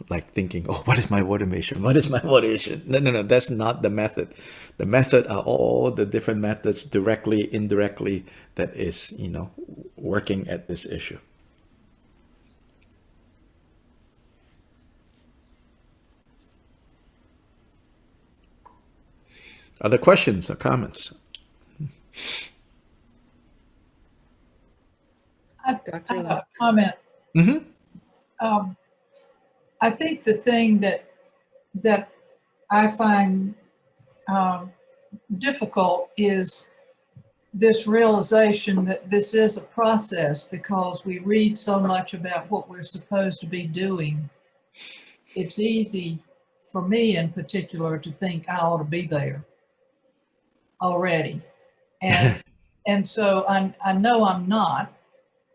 Speaker 2: like thinking, oh, what is my motivation? What is my motivation? No, that's not the method. The method are all the different methods, directly, indirectly, that is, working at this issue. Other questions or comments?
Speaker 22: I have a comment. I think the thing that I find difficult is this realization that this is a process, because we read so much about what we're supposed to be doing. It's easy for me in particular to think I ought to be there already. And so I know I'm not,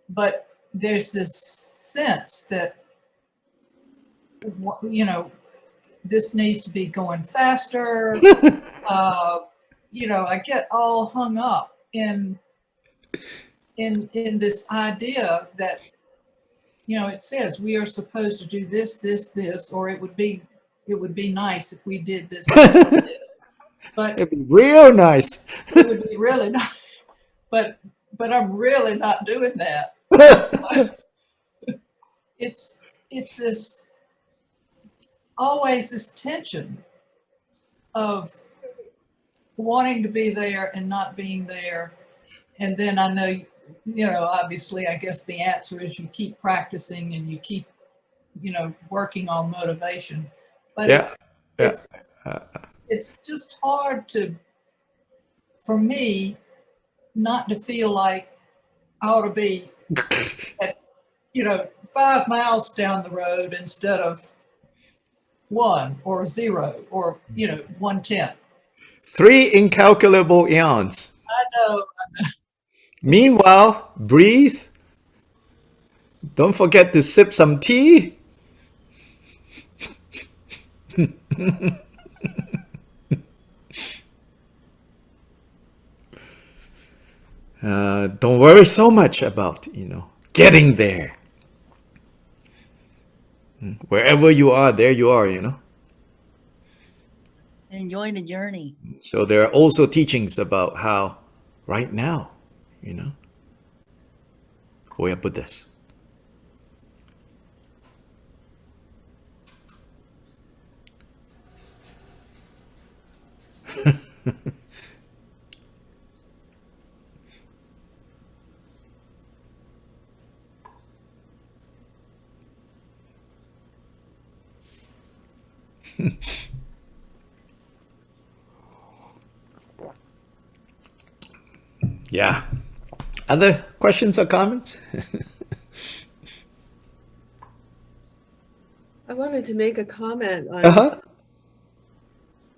Speaker 22: but there's this sense that, this needs to be going faster. I get all hung up in this idea that, it says we are supposed to do this, or it would be nice if we did this. But
Speaker 2: it'd be real nice.
Speaker 22: It would be really nice. But I'm really not doing that. It's this always this tension of wanting to be there and not being there. And then I know, obviously, I guess the answer is you keep practicing and you keep, working on motivation. But it's just hard for me, not to feel like I ought to be, 5 miles down the road instead of 1 or 0 or 1/10.
Speaker 2: 3 incalculable eons.
Speaker 22: I know.
Speaker 2: Meanwhile, breathe. Don't forget to sip some tea. Don't worry so much about, getting there. Wherever you are, there you are,
Speaker 19: Enjoy the journey.
Speaker 2: So there are also teachings about how right now, we are Buddhists. Yeah. Other questions or comments?
Speaker 7: I wanted to make a comment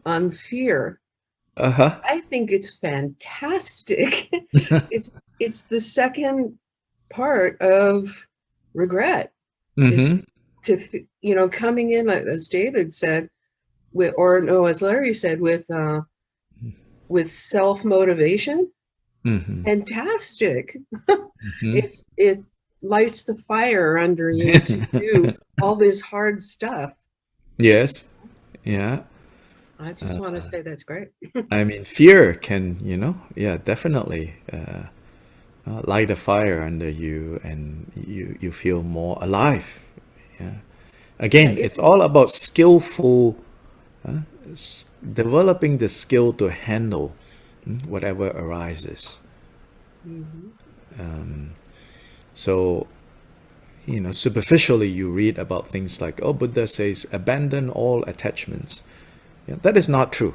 Speaker 7: on fear. I think it's fantastic. It's the second part of regret. Is to coming in, as David said, as Larry said, with self-motivation. Fantastic. It lights the fire under you to do all this hard stuff.
Speaker 2: Yes. Yeah.
Speaker 7: I just want to say that's great.
Speaker 2: I mean, fear can, definitely light a fire under you, and you feel more alive Yeah. Again, it's all about skillful, developing the skill to handle whatever arises. So, superficially you read about things like, oh, Buddha says, abandon all attachments. Yeah, that is not true.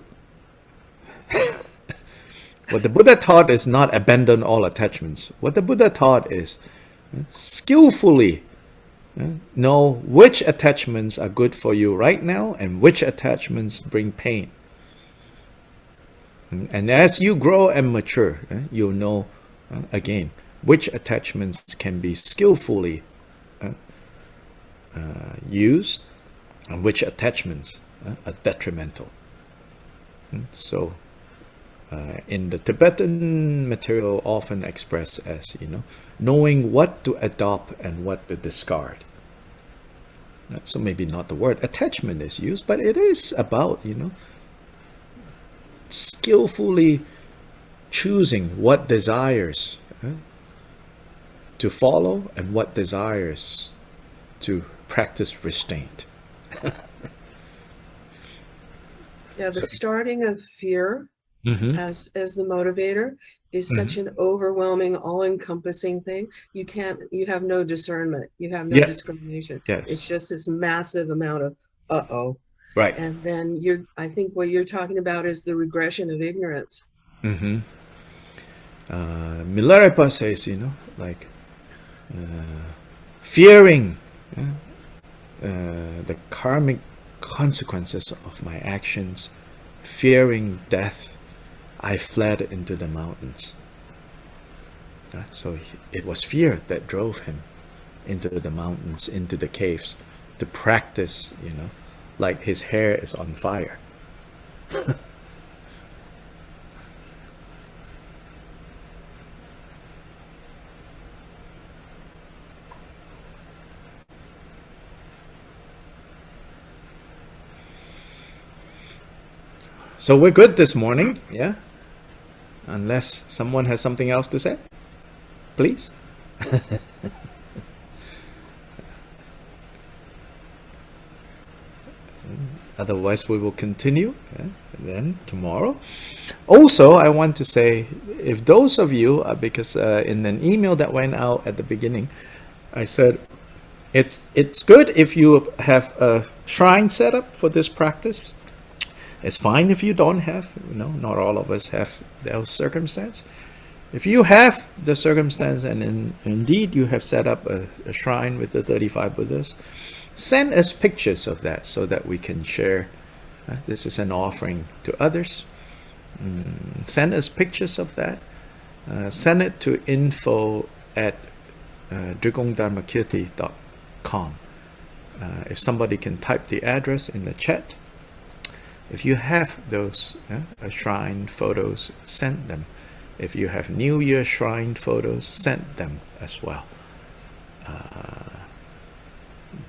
Speaker 2: What the Buddha taught is not abandon all attachments. What the Buddha taught is skillfully know which attachments are good for you right now and which attachments bring pain. And as you grow and mature, you'll know, again, which attachments can be skillfully used and which attachments are detrimental. So, in the Tibetan material, often expressed as, knowing what to adopt and what to discard. So maybe not the word attachment is used, but it is about, skillfully choosing what desires to follow and what desires to practice restraint.
Speaker 7: Yeah, the starting of fear as the motivator is such an overwhelming, all-encompassing thing. You have no discernment. You have no discrimination.
Speaker 2: Yes.
Speaker 7: It's just this massive amount of uh-oh.
Speaker 2: Right.
Speaker 7: And then I think what you're talking about is the regression of ignorance.
Speaker 2: Milarepa says, fearing the karmic consequences of my actions, fearing death, I fled into the mountains. So it was fear that drove him into the mountains, into the caves, to practice, like his hair is on fire. So we're good this morning, yeah? Unless someone has something else to say, please. Otherwise, we will continue then tomorrow. Also, I want to say, if those of you, because in an email that went out at the beginning, I said, it's good if you have a shrine set up for this practice. It's fine if you don't have, not all of us have those circumstances. If you have the circumstance and indeed you have set up a shrine with the 35 Buddhas, send us pictures of that so that we can share. This is an offering to others. Send us pictures of that. Send it to info@drikongdharmakirti.com. If somebody can type the address in the chat. If you have those shrine photos, send them. If you have New Year shrine photos, send them as well.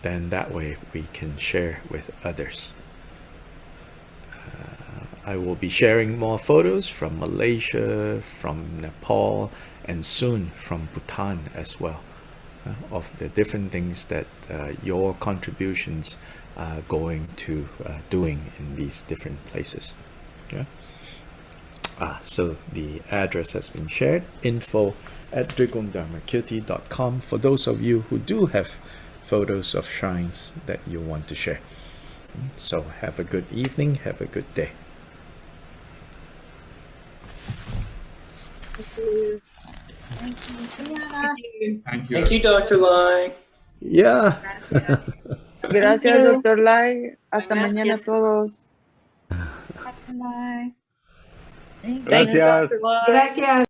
Speaker 2: Then that way we can share with others. I will be sharing more photos from Malaysia, from Nepal, and soon from Bhutan as well, of the different things that your contributions are going to doing in these different places. Yeah. So the address has been shared, info@drikongdharmakirti.com, for those of you who do have photos of shrines that you want to share. So have a good evening, have a good day.
Speaker 8: Thank you.
Speaker 23: Thank you.
Speaker 10: Thank you, Dr. Lai.
Speaker 2: Yeah.
Speaker 16: Gracias, Dr. Lai. Hasta mañana a todos.
Speaker 23: Dr. Lai.
Speaker 8: Thank you, Dr. Lai.
Speaker 23: Gracias.